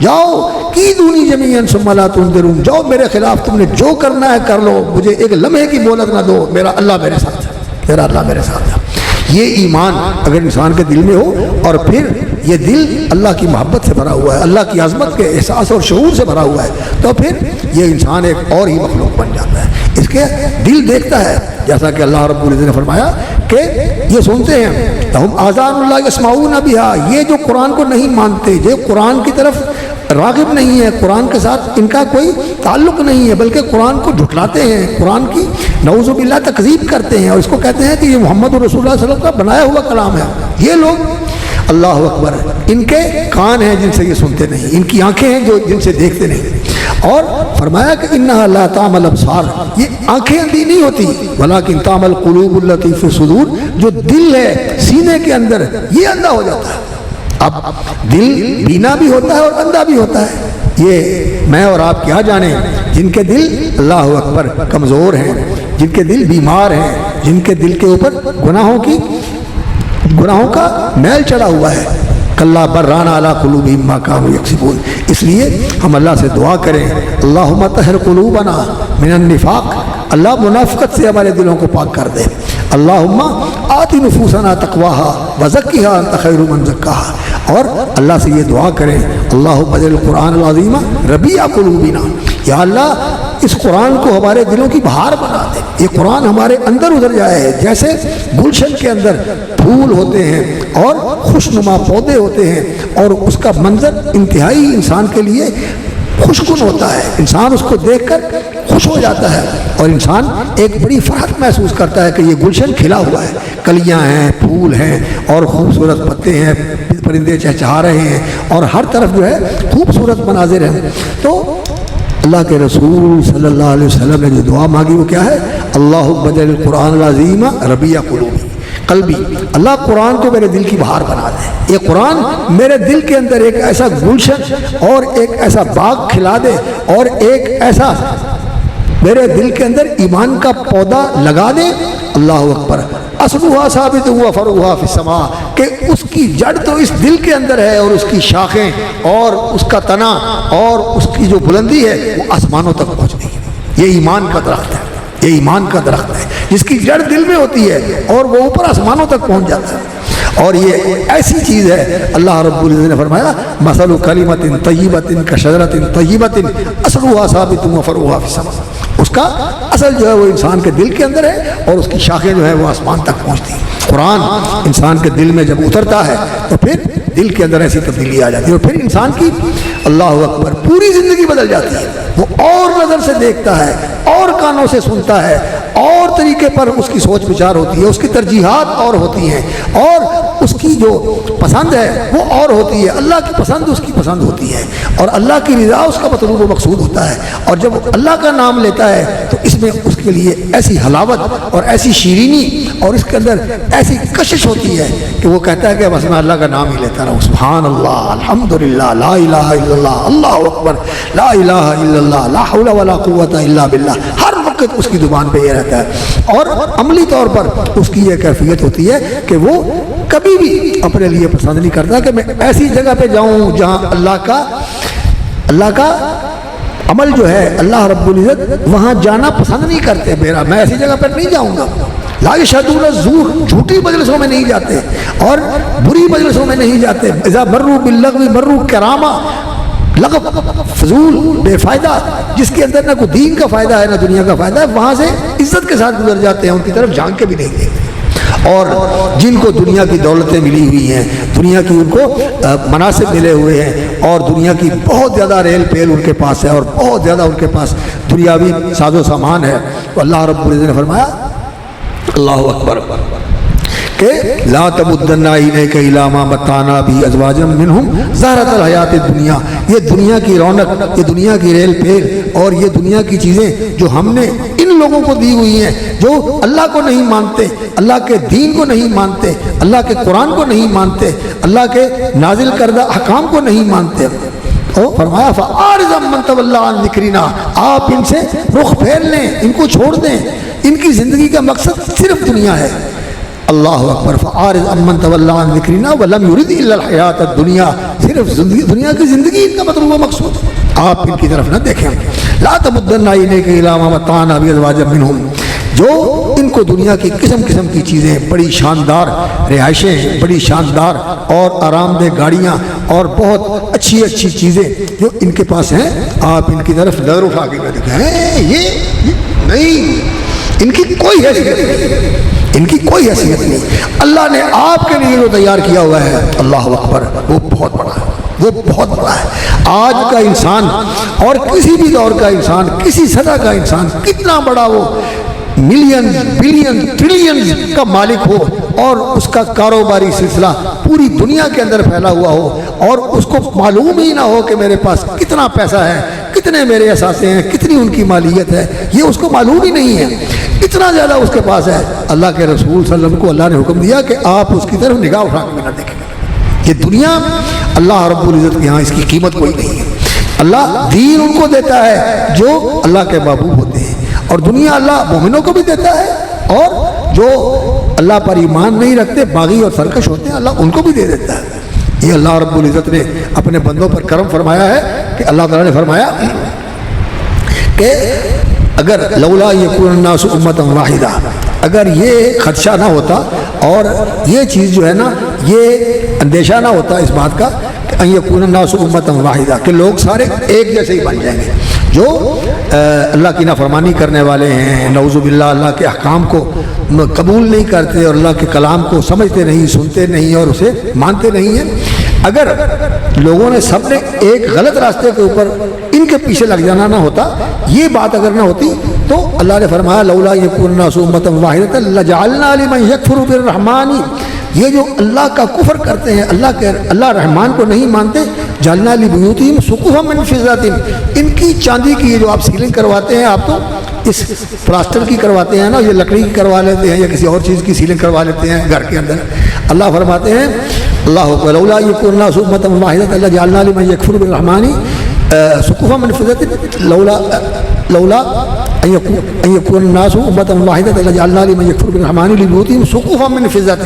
جاؤ کیدونی جمیعا ثم لا تنظرون، جاؤ میرے خلاف تم نے جو کرنا ہے کر لو، مجھے ایک لمحے کی مہلت نہ دو، میرا اللہ میرے ساتھ ہے، میرا اللہ میرے ساتھ ہے۔ یہ ایمان اگر انسان کے دل میں ہو، اور پھر یہ دل اللہ کی محبت سے بھرا ہوا ہے، اللہ کی عظمت کے احساس اور شعور سے بھرا ہوا ہے، تو پھر یہ انسان ایک اور ہی مخلوق بن جاتا ہے۔ اس کے دل دیکھتا ہے، جیسا کہ اللہ رب العزت نے فرمایا کہ یہ سنتے ہیں ہم آذان اللہ یسمعون بہا، یہ جو قرآن کو نہیں مانتے، جو قرآن کی طرف راغب نہیں ہے، قرآن کے ساتھ ان کا کوئی تعلق نہیں ہے، بلکہ قرآن کو جھٹلاتے ہیں، قرآن کی نعوذ باللہ تکذیب کرتے ہیں، اور اس کو کہتے ہیں کہ یہ محمد رسول اللہ صلی اللہ علیہ وسلم کا بنایا ہوا کلام ہے۔ یہ لوگ اللہ اکبر، ان کے کان ہیں جن سے یہ سنتے نہیں، ان کی آنکھیں ہیں جو جن سے دیکھتے نہیں، اور فرمایا کہ انہا لا تعمی الابصار، یہ آنکھیں اندھی نہیں ہوتی، ولکن تعمی القلوب التی فی الصدور، جو دل ہے سینے کے اندر یہ اندھا ہو جاتا ہے۔ اب دل بینا بھی ہوتا ہے اور اندھا بھی ہوتا ہے، یہ میں اور آپ کیا جانیں، جن کے دل اللہ اکبر کمزور ہیں، جن کے دل بیمار ہیں، جن کے دل کے اوپر گناہوں کا میل چڑھا ہوا ہے، کلا بران علی قلوبہم ما کانوا یکسبون۔ اس لیے ہم اللہ سے دعا کریں اللہم طہر قلوبنا من النفاق، اللہ منافقت سے ہمارے دلوں کو پاک کر دے، اللہم آت نفوسنا تقواہا وزکیہا انت خیر من زکاہا، اور اللہ سے یہ دعا کریں اللہم اجعل القرآن العظیم ربیع قلوبنا، یا اللہ اس قرآن کو ہمارے دلوں کی بہار بنا دے، یہ قرآن ہمارے اندر اتر جائے، جیسے گلشن کے اندر پھول ہوتے ہیں اور خوشنما پودے ہوتے ہیں، اور اس کا منظر انتہائی انسان کے لیے خوشگن ہوتا ہے، انسان اس کو دیکھ کر خوش ہو جاتا ہے، اور انسان ایک بڑی فرحت محسوس کرتا ہے کہ یہ گلشن کھلا ہوا ہے، کلیاں ہیں، پھول ہیں، اور خوبصورت پتے ہیں، پرندے چہچہا رہے ہیں، اور ہر طرف جو ہے خوبصورت مناظر ہیں۔ تو اللہ کے رسول صلی اللہ علیہ وسلم نے جو دعا مانگی وہ کیا ہے؟ اللہم اجعل القرآن العظیم ربیع قلبی، اللہ قرآن کو میرے دل کی بہار بنا دے، یہ قرآن میرے دل کے اندر ایک ایسا گلشن اور ایک ایسا باغ کھلا دے، اور ایک ایسا میرے دل کے اندر ایمان کا پودا لگا دے، اللہ اکبر، اصلھا ثابت ہوا فرعھا فی السماء، کہ اس کی جڑ تو اس دل کے اندر ہے، اور اس کی شاخیں اور اس کا تنا اور اس کی جو بلندی ہے وہ آسمانوں تک پہنچ گئی ہے۔ یہ ایمان کا درخت ہے، یہ ایمان کا درخت ہے جس کی جڑ دل میں ہوتی ہے اور وہ اوپر آسمانوں تک پہنچ جاتا ہے، اور یہ ایسی چیز ہے اللہ رب العزت نے فرمایا مثل کلمۃ طیبۃ کشجرۃ طیبۃ اصلھا ثابت وفرعھا فی السماء، اس کا اصل جو ہے وہ انسان کے دل کے اندر ہے، اور اس کی شاخیں جو ہے وہ آسمان تک پہنچتی ہیں۔ قرآن انسان کے دل میں جب اترتا ہے تو پھر دل کے اندر ایسی تبدیلی آ جاتی ہے، اور پھر انسان کی اللہ اکبر پوری زندگی بدل جاتی ہے، وہ اور نظر سے دیکھتا ہے، اور کانوں سے سنتا ہے، اور طریقے پر اس کی سوچ بچار ہوتی ہے، اس کی ترجیحات اور ہوتی ہیں، اور اس کی جو پسند ہے وہ اور ہوتی ہے، اللہ کی پسند اس کی پسند ہوتی ہے، اور اللہ کی رضا اس کا مطلوب و مقصود ہوتا ہے۔ اور جب اللہ کا نام لیتا ہے تو اس میں اس کے لیے ایسی حلاوت اور ایسی شیرینی اور اس کے اندر ایسی کشش ہوتی ہے کہ وہ کہتا ہے کہ بس میں اللہ کا نام ہی لیتا رہوں، سبحان اللہ، الحمدللہ، لا الہ الا اللہ، اللہ اکبر، لا الہ الا اللہ، لا حول ولا قوت الا باللہ، ہر وقت اس کی زبان پہ یہ رہتا ہے۔ اور عملی طور پر اس کی یہ کیفیت ہوتی ہے کہ وہ کبھی بھی اپنے لیے پسند نہیں کرتا کہ میں ایسی جگہ پہ جاؤں جہاں اللہ کا عمل جو ہے، اللہ رب العزت وہاں جانا پسند نہیں کرتے، میں ایسی جگہ پر نہیں جاؤں گا۔ لا یشہدون الزور، جھوٹی مجلسوں میں نہیں جاتے اور بری مجلسوں میں نہیں جاتے۔ اذا مروا باللغو مروا کراما، لغو فضول بے فائدہ جس کے اندر نہ کوئی دین کا فائدہ ہے نہ دنیا کا فائدہ ہے، وہاں سے عزت کے ساتھ گزر جاتے ہیں، ان کی طرف جھانک کے بھی نہیں دیکھتے۔ اور جن کو دنیا کی دولتیں ملی ہوئی ہیں، دنیا کی ان کو مناصب ملے ہوئے ہیں، اور دنیا کی بہت زیادہ ریل پیل ان کے پاس ہے، اور بہت زیادہ ان کے پاس دنیاوی ساز و سامان ہے، تو اللہ رب العزت نے فرمایا اللہ اکبر کہ لا تمدن عینیک الی ما متعنا بہ ازواجا منہم زہرۃ الحیات الدنیا، یہ دنیا کی رونق، یہ دنیا کی ریل پیل اور یہ دنیا کی چیزیں جو ہم نے ان لوگوں کو دی ہوئی ہیں جو اللہ کو نہیں مانتے، اللہ کے دین کو نہیں مانتے، اللہ کے قرآن کو نہیں مانتے، اللہ کے نازل کردہ احکام کو نہیں مانتے۔ تو فرمایا فَأَعْرِضْ عَمَّنْ تَوَلَّىٰ عَنْ ذِكْرِنَا، آپ ان سے رخ پھیر لیں، ان کو چھوڑ دیں، ان کی زندگی کا مقصد صرف دنیا ہے۔ اللہ اکبر، فَأَعْرِضْ عَمَّنْ تَوَلَّىٰ عَنْ ذِكْرِنَا وَلَمْ يُرِدْ إِلَّا الْحَيَاةَ الدُّنْيَا، صرف دنیا کی زندگی ان کا مطلوب و مقصود، آپ ان کی طرف نہ دیکھیں۔ لا تمدن عینیک الی ما متعنا بہ ازواجا منہم، جو ان کو دنیا کی قسم قسم کی چیزیں، بڑی شاندار رہائشیں، بڑی شاندار اور آرام دہ گاڑیاں اور بہت اچھی اچھی چیزیں جو ان کے پاس ہیں، آپ ان کی طرف نظر اٹھا کے نہ دکھائیں، یہ نہیں، ان کی کوئی حیثیت نہیں، ان کی کوئی حیثیت نہیں۔ اللہ نے آپ کے لیے جو تیار کیا ہوا ہے، اللہ اکبر، وہ بہت بڑا ہے، وہ بہت بڑا ہے۔ آج کا انسان اور کسی بھی دور کا انسان، کسی سطح کا انسان، کتنا بڑا وہ ملین بلین ٹریلین کا مالک ہو اور اس کا کاروباری سلسلہ پوری دنیا کے اندر پھیلا ہوا ہو اور اس کو معلوم ہی نہ ہو کہ میرے پاس کتنا پیسہ ہے، کتنے میرے اثاثے ہیں، کتنی ان کی مالیت ہے، یہ اس کو معلوم ہی نہیں ہے، اتنا زیادہ اس کے پاس ہے۔ اللہ کے رسول صلی اللہ علیہ وسلم کو اللہ نے حکم دیا کہ آپ اس کی طرف نگاہ اٹھا کے نہ دیکھیں۔ یہ دنیا اللہ رب العزت کے ہاں اس کی قیمت کوئی نہیں ہے۔ اللہ دین ان کو دیتا ہے جو اللہ کے محبوب ہوتے ہیں، اور دنیا اللہ مومنوں کو بھی دیتا ہے، اور جو اللہ پر ایمان نہیں رکھتے، باغی اور سرکش ہوتے ہیں، اللہ ان کو بھی دے دیتا ہے۔ یہ اللہ رب العزت نے اپنے بندوں پر کرم فرمایا ہے کہ اللہ تعالیٰ نے فرمایا کہ اگر لولا یکون الناس امۃ واحدہ، اگر یہ خدشہ نہ ہوتا اور یہ چیز جو ہے نا، یہ اندیشہ نہ ہوتا اس بات کا کہ ان یکون الناس امۃ واحدہ، کہ لوگ سارے ایک جیسے ہی بن جائیں گے، جو اللہ کی نافرمانی کرنے والے ہیں، نعوذ باللہ اللہ کے احکام کو قبول نہیں کرتے اور اللہ کے کلام کو سمجھتے نہیں، سنتے نہیں اور اسے مانتے نہیں ہیں، اگر لوگوں نے سب نے ایک غلط راستے کے اوپر ان کے پیچھے لگ جانا نہ ہوتا، یہ بات اگر نہ ہوتی تو اللہ نے فرمایا لولا یکون الناس امۃ واحدۃ لجعلنا لمن یکفر بالرحمن، یہ جو اللہ کا کفر کرتے ہیں، اللہ رحمان کو نہیں مانتے، جعلنا لبیوتہم سقفا من فضۃ، ان کی چاندی کی جو آپ سیلنگ کرواتے ہیں، آپ تو اس پلاسٹر کی کرواتے ہیں نا، یہ لکڑی کی کروا لیتے ہیں یا کسی اور چیز کی سیلنگ کروا لیتے ہیں گھر کے اندر۔ اللہ فرماتے ہیں اللہ اکبر، لولا یکون الناس امۃ واحدۃ لجعلنا لمن یکفر بالرحمن سقفا من فضۃ، لولا ان یکون الناس امۃ واحدۃ لجعلنا لمن یکفر بالرحمن لبیوتہم سقفا من فضۃ،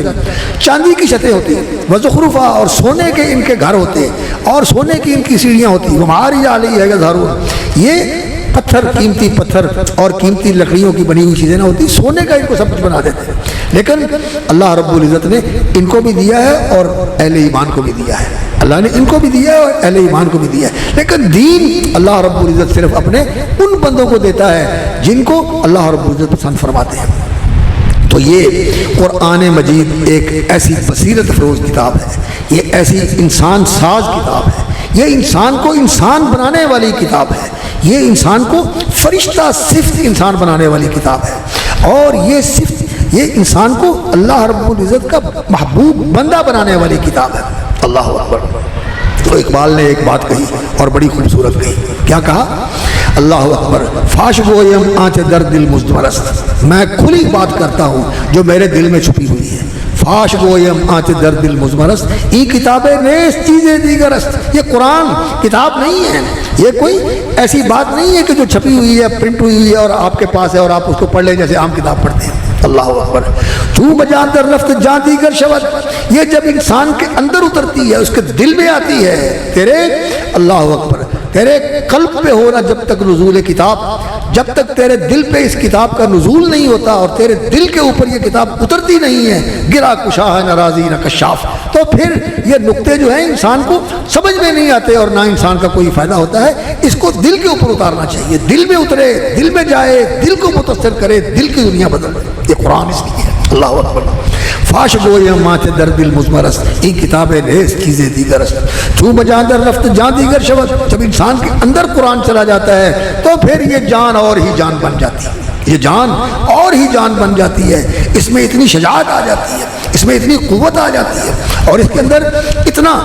چاندی کی چھتیں ہوتی ہیں، وزخرفا، اور سونے کے ان کے گھر ہوتے ہیں اور سونے کی ان کی سیڑھیاں ہوتی ہیں، ومعارج علیہا یظہرون، یہ پتھر، قیمتی پتھر اور قیمتی لکڑیوں کی بنی ہوئی چیزیں نہ ہوتی، سونے کا ان کو سب کچھ بنا دیتے ہیں، لیکن اللہ رب العزت نے ان کو بھی دیا ہے اور اہل ایمان کو بھی دیا ہے، اللہ نے ان کو بھی دیا ہے اور اہل ایمان کو بھی دیا ہے، لیکن دین اللہ رب العزت صرف اپنے ان بندوں کو دیتا ہے جن کو اللہ رب العزت پسند فرماتے ہیں۔ تو یہ قرآن مجید ایک ایسی بصیرت افروز کتاب ہے، یہ ایسی انسان ساز کتاب ہے، یہ انسان کو انسان بنانے والی کتاب ہے، یہ انسان کو فرشتہ صفت انسان بنانے والی کتاب ہے، اور یہ صرف یہ انسان کو اللہ رب العزت کا محبوب بندہ بنانے والی کتاب ہے. اللہ اکبر. تو اقبال نے ایک بات کہی اور بڑی خوبصورت کہی. کیا کہا؟ اللہ اکبر. فاش گویم آنچ در دل مزدورست، میں کھلی بات کرتا ہوں جو میرے دل میں چھپی ہوئی ہے. فاش گویم آنچ در دل مزدورست، ای کتابیں نیس چیزیں دیگرست. یہ قرآن کتاب نہیں ہے، یہ کوئی ایسی بات نہیں ہے کہ جو چھپی ہوئی ہے، پرنٹ ہوئی ہوئی ہے اور آپ کے پاس ہے اور آپ اس کو پڑھ لیں جیسے عام کتاب پڑھتے ہیں. اللہ اکبر. چوں بجان در رفت جان دیگر شود، یہ جب انسان کے اندر اترتی ہے، اس کے دل میں آتی ہے، تیرے اللہ اکبر تیرے قلب پہ ہونا جب تک نزول کتاب، جب تک تیرے دل پہ اس کتاب کا نزول نہیں ہوتا اور تیرے دل کے اوپر یہ کتاب اترتی نہیں ہے، گرا کشا ہے نہ راضی نہ کشاف، تو پھر یہ نقطے جو ہیں انسان کو سمجھ میں نہیں آتے اور نہ انسان کا کوئی فائدہ ہوتا ہے. اس کو دل کے اوپر اتارنا چاہیے، دل میں اترے، دل میں جائے، دل کو متاثر کرے، دل کی دنیا بدل. یہ قرآن اس لیے ہے. اللہ اکبر. فاش گویم ماتے در دل مزمرست، ای کتابیں نیز چیزیں دیگرست. چوں بجان در رفت جان دیگر شود، جب انسان کے اندر قرآن چلا جاتا ہے تو پھر یہ جان اور ہی جان بن جاتی ہے. یہ جان اور ہی جان بن جاتی ہے. اس میں اتنی شجاعت آ جاتی ہے، اس میں اتنی قوت آ جاتی ہے اور اس کے اندر اتنا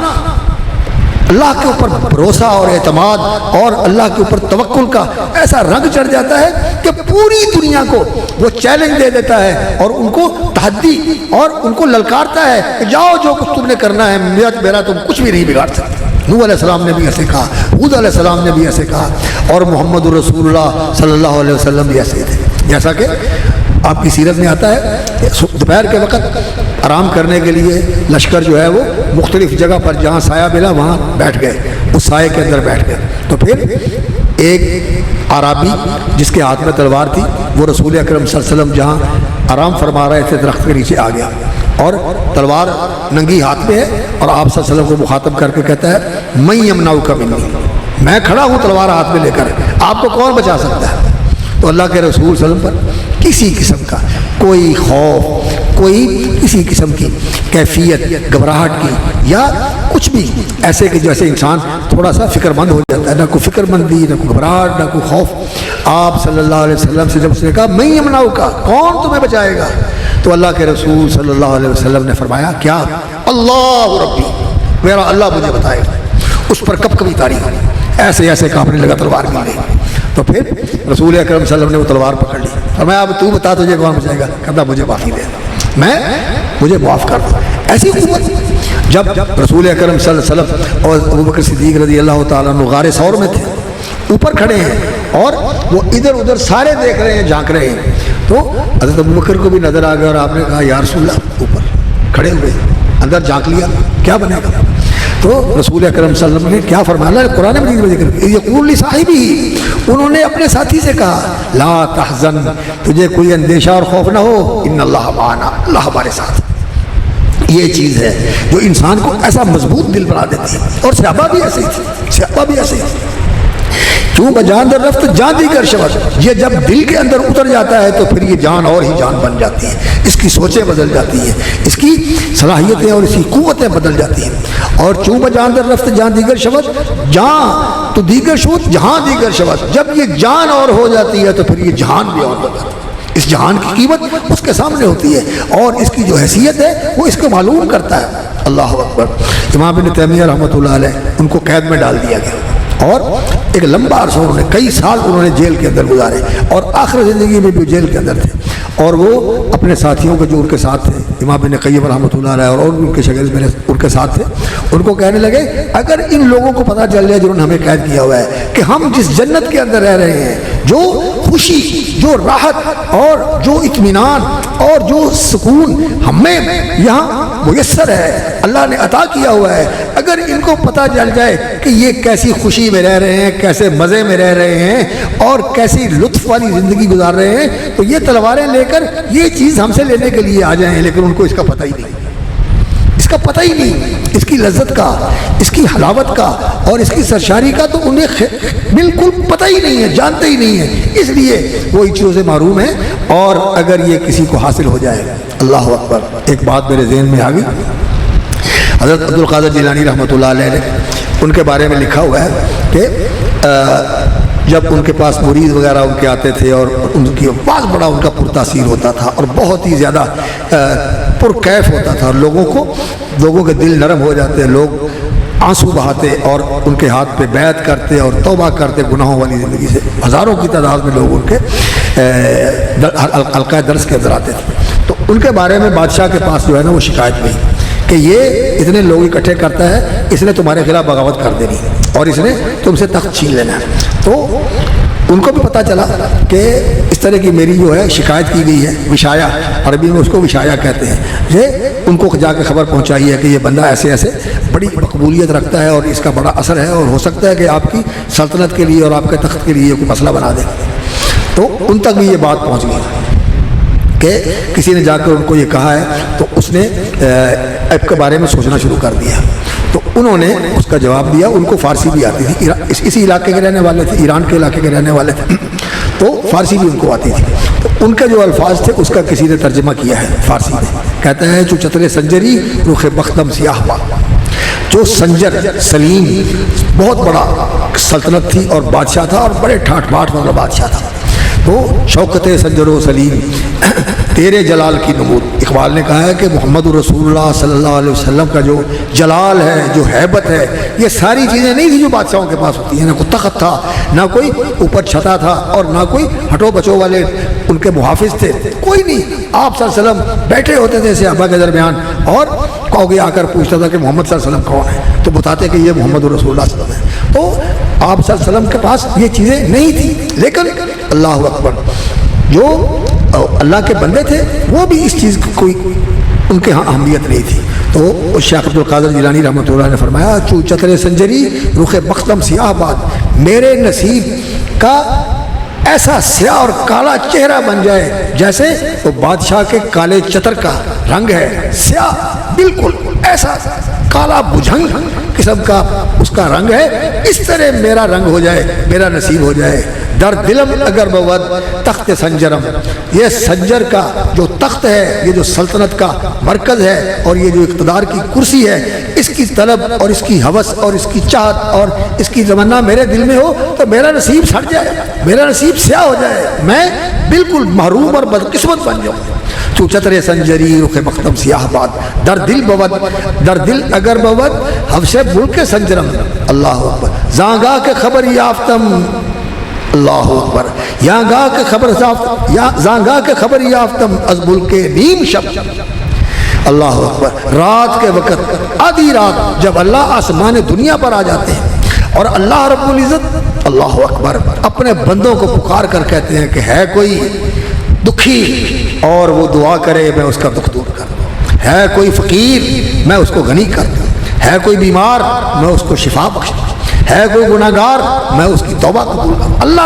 اللہ کے اوپر بھروسہ اور اعتماد اور اللہ کے اوپر توکل کا ایسا رنگ چڑھ جاتا ہے کہ پوری دنیا کو وہ چیلنج دے دیتا ہے اور ان کو تحدی اور ان کو للکارتا ہے کہ جاؤ جو کچھ تم نے کرنا ہے، میرا تم کچھ بھی نہیں بگاڑ سکتے. نوح علیہ السلام نے بھی ایسے کہا، ہود علیہ السلام نے بھی ایسے کہا اور محمد رسول اللہ صلی اللہ علیہ وسلم بھی ایسے تھے. جیسا کہ آپ کی سیرت میں آتا ہے، دوپہر کے وقت آرام کرنے کے لیے لشکر جو ہے وہ مختلف جگہ پر جہاں سایہ ملا وہاں بیٹھ گئے، اس سائے کے اندر بیٹھ گئے. تو پھر ایک عربی جس کے ہاتھ میں تلوار تھی، وہ رسول اکرم صلی اللہ علیہ وسلم جہاں آرام فرما رہے تھے درخت کے نیچے آ گیا اور تلوار ننگی ہاتھ میں ہے اور آپ صلی اللہ علیہ وسلم کو مخاطب کر کے کہتا ہے میں یمنعک منی، میں کھڑا ہوں تلوار ہاتھ میں لے کر، آپ کو کون بچا سکتا ہے؟ تو اللہ کے رسول صلی اللہ علیہ وسلم پر کسی قسم کا کوئی خوف، کوئی کسی قسم کی کیفیت گھبراہٹ کی یا کچھ بھی ایسے کہ جیسے انسان تھوڑا سا فکر مند ہو جاتا ہے، نہ کوئی فکر مندی، نہ کوئی گھبراہٹ، نہ کوئی خوف. آپ صلی اللہ علیہ وسلم سے جب اس نے کہا میں یمنعک کا، کون تمہیں بچائے گا؟ تو اللہ کے رسول صلی اللہ علیہ وسلم نے فرمایا کیا؟ اللہ ربی، میرا اللہ مجھے بتائے گا. اس پر کب کبھی تاریخ ایسے ایسے کانپنے لگا تلوار مل گئی. تو پھر رسول اکرم صلی اللہ علیہ وسلم نے وہ تلوار پکڑ لی. فرمایا اب تو بتا تجھے کون بچائے گا؟ کہتا مجھے معافی دے، مجھے معاف کر دو. ایسی قوت جب رسول اکرم صلی اللہ علیہ وسلم اور ابوبکر صدیق رضی اللہ تعالیٰ عنہ غار ثور میں تھے، اوپر کھڑے ہیں اور وہ ادھر ادھر سارے دیکھ رہے ہیں، جھانک رہے ہیں. تو حضرت ابوبکر کو بھی نظر آ گیا اور آپ نے کہا یا رسول اللہ، اوپر کھڑے ہوئے اندر جھانک لیا، کیا بنے گا؟ تو رسول اکرم صلی اللہ علیہ وسلم نے کیا فرمایا؟ اللہ نے قرآن مجید میں ذکر کیا، یقول لصاحبہ، انہوں نے اپنے ساتھی سے کہا لا تحزن، تجھے کوئی اندیشہ اور خوف نہ ہو، ان اللہ معنا، اللہ ہمارے ساتھ. یہ چیز ہے جو انسان کو ایسا مضبوط دل بنا دیتی ہے. اور صحابہ بھی ایسے ہی تھے، صحابہ بھی ایسے ہی تھے. کیوں بجان در رفت جان دیگر شود، یہ جب دل کے اندر اتر جاتا ہے تو پھر یہ جان اور ہی جان بن جاتی ہے. اس کی سوچیں بدل جاتی ہیں، اس کی صلاحیتیں اور اس کی قوتیں بدل جاتی ہیں. اور چوں بجان در رفت جان دیگر شود، جہاں تو دیگر شود جہاں دیگر شود، جب یہ جان اور ہو جاتی ہے تو پھر یہ جہان بھی اور ہو جاتی ہے. اس جہان کی قیمت اس کے سامنے ہوتی ہے اور اس کی جو حیثیت ہے وہ اس کو معلوم کرتا ہے. اللہ اکبر. امام ابن تیمیہ رحمۃ اللہ علیہ ان کو قید میں ڈال دیا گیا اور ایک لمبا عرصہ انہوں نے، کئی سال انہوں نے جیل کے اندر گزارے اور آخر زندگی میں بھی جیل کے اندر تھے. اور وہ اپنے ساتھیوں کے جو ان کے ساتھ تھے، امام ابن قیم رحمۃ اللہ علیہ اور ان کے شاگرد میرے ان کے ساتھ تھے، ان کو کہنے لگے اگر ان لوگوں کو پتہ چل جائے جنہوں نے ہمیں قید کیا ہوا ہے کہ ہم جس جنت کے اندر رہ رہے ہیں، جو خوشی، جو راحت اور جو اطمینان اور جو سکون ہمیں یہاں میسر ہے، اللہ نے عطا کیا ہوا ہے، اگر ان کو پتہ چل جائے کہ یہ کیسی خوشی میں رہ رہے ہیں، کیسے مزے میں رہ رہے ہیں اور کیسی لطف والی زندگی گزار رہے ہیں، تو یہ تلواریں لے کر یہ چیز ہم سے لینے کے لیے آ جائیں. لیکن ان کو اس کا پتہ ہی نہیں، اس کا پتہ ہی نہیں، اس کی لذت کا، اس کی حلاوت کا اور اس کی سرشاری کا تو انہیں بالکل پتہ ہی نہیں ہے، جانتے ہی نہیں ہے. اس لیے وہ ان چیزوں سے محروم ہیں. اور اگر یہ کسی کو حاصل ہو جائے، اللہ اکبر. ایک بات میرے ذہن میں آ گئی، حضرت عبد القادر جیلانی رحمۃ اللہ علیہ نے ان کے بارے میں لکھا ہوا ہے کہ جب ان کے پاس مرید وغیرہ ان کے آتے تھے اور ان کی آواز بڑا ان کا پرتاثیر ہوتا تھا اور بہت ہی زیادہ پرکیف ہوتا تھا، اور لوگوں کے دل نرم ہو جاتے، لوگ آنسو بہاتے اور ان کے ہاتھ پہ بیعت کرتے اور توبہ کرتے گناہوں والی زندگی سے۔ ہزاروں کی تعداد میں لوگ ان کے حلقہ درس کے اندر آتے تھے۔ تو ان کے بارے میں بادشاہ کے پاس جو ہے نا وہ شکایت ہوئی کہ یہ اتنے لوگ اکٹھے کرتا ہے، اس نے تمہارے خلاف بغاوت کر دینی اور اس نے تم سے تخت چھین لینا ہے۔ تو ان کو بھی پتہ چلا کہ اس طرح کی میری جو ہے شکایت کی گئی ہے، وشایا، عربی میں اس کو وشایا کہتے ہیں، یہ ان کو جا کے خبر پہنچائی ہے کہ یہ بندہ ایسے ایسے بڑی مقبولیت رکھتا ہے اور اس کا بڑا اثر ہے، اور ہو سکتا ہے کہ آپ کی سلطنت کے لیے اور آپ کے تخت کے لیے کوئی مسئلہ بنا دے۔ تو ان تک بھی یہ بات پہنچ گئی کہ کسی نے جا کر ان کو یہ کہا ہے، تو اس نے ایپ کے بارے میں سوچنا شروع کر دیا۔ تو انہوں نے اس کا جواب دیا، ان کو فارسی بھی آتی تھی، اسی علاقے کے رہنے والے تھے، ایران کے علاقے کے رہنے والے تھے، تو فارسی بھی ان کو آتی تھی۔ تو ان کے جو الفاظ تھے اس کا کسی نے ترجمہ کیا ہے فارسی میں، کہتا ہے جو چتر سنجری رخ بختم سیاہ با، جو سنجر سلیم بہت بڑا سلطنت تھی اور بادشاہ تھا اور بڑے ٹھاٹ باٹ والا بادشاہ تھا، تو شوکت سنجر و سلیم تیرے جلال کی نمود۔ اقبال نے کہا ہے کہ محمد رسول اللہ صلی اللہ علیہ وسلم کا جو جلال ہے، جو ہیبت ہے، یہ ساری چیزیں نہیں تھی جو بادشاہوں کے پاس ہوتی ہیں، نہ کوئی تخت تھا، نہ کوئی اوپر چھتا تھا، اور نہ کوئی ہٹو بچو والے ان کے محافظ تھے، کوئی نہیں۔ آپ صلی اللہ علیہ وسلم بیٹھے ہوتے تھے صحابہ کے درمیان، اور کوئی آ کر پوچھتا تھا کہ محمد صلی اللہ علیہ وسلم کون ہے، تو بتاتے کہ یہ محمد رسول اللہ صلی اللہ علیہ وسلم ہے۔ تو آپ صلی اللہ علیہ وسلم کے پاس یہ چیزیں نہیں تھیں، لیکن اللہ اکبر جو اللہ کے بندے تھے وہ بھی اس چیز کی کوئی ان کے ہاں اہمیت نہیں تھی۔ تو شیخ عبد القادر جیلانی رحمۃ اللہ نے فرمایا چو چتر سنجری رخ بختم سیاہ باد، میرے نصیب کا ایسا سیاہ اور کالا چہرہ بن جائے جیسے وہ بادشاہ کے کالے چتر کا رنگ ہے، سیاہ بالکل ایسا کالا بجھنگ قسم کا اس کا رنگ ہے، اس طرح میرا رنگ ہو جائے، میرا نصیب ہو جائے۔ در دلم اگر بود تخت سنجرم، یہ سنجر کا جو تخت ہے، یہ جو سلطنت کا مرکز ہے اور یہ جو اقتدار کی کرسی ہے، اس کی طلب اور اس کی ہوس اور اس کی چاہت اور اس کی تمنا میرے دل میں ہو تو میرا نصیب سٹ جائے، میرا نصیب سیاہ ہو جائے، میں بالکل محروم اور بدقسمت بن جاؤں۔ تو چتر سنجری رخ بختم سیاہ باد، در دل بود، در دل اگر بود حبش ملک سنجرم، اللہ اکبر، زانگاہ کے خبر یافتم، اللہ اکبر، یانگاہ کے خبر زانگاہ کے خبر یافتم از ملک نیم شب، اللہ اکبر، رات کے وقت آدھی رات جب اللہ آسمان دنیا پر آ جاتے ہیں اور اللہ رب العزت اللہ اکبر اپنے بندوں کو پکار کر کہتے ہیں کہ ہے کوئی دکھی اور وہ دعا کرے میں اس کا دکھ دور کر دوں، ہے کوئی فقیر میں اس کو غنی کر دوں، ہے کوئی بیمار میں اس کو شفا بخش دوں، ہے کوئی گناہگار میں اس کی توبہ قبول کروں۔ اللہ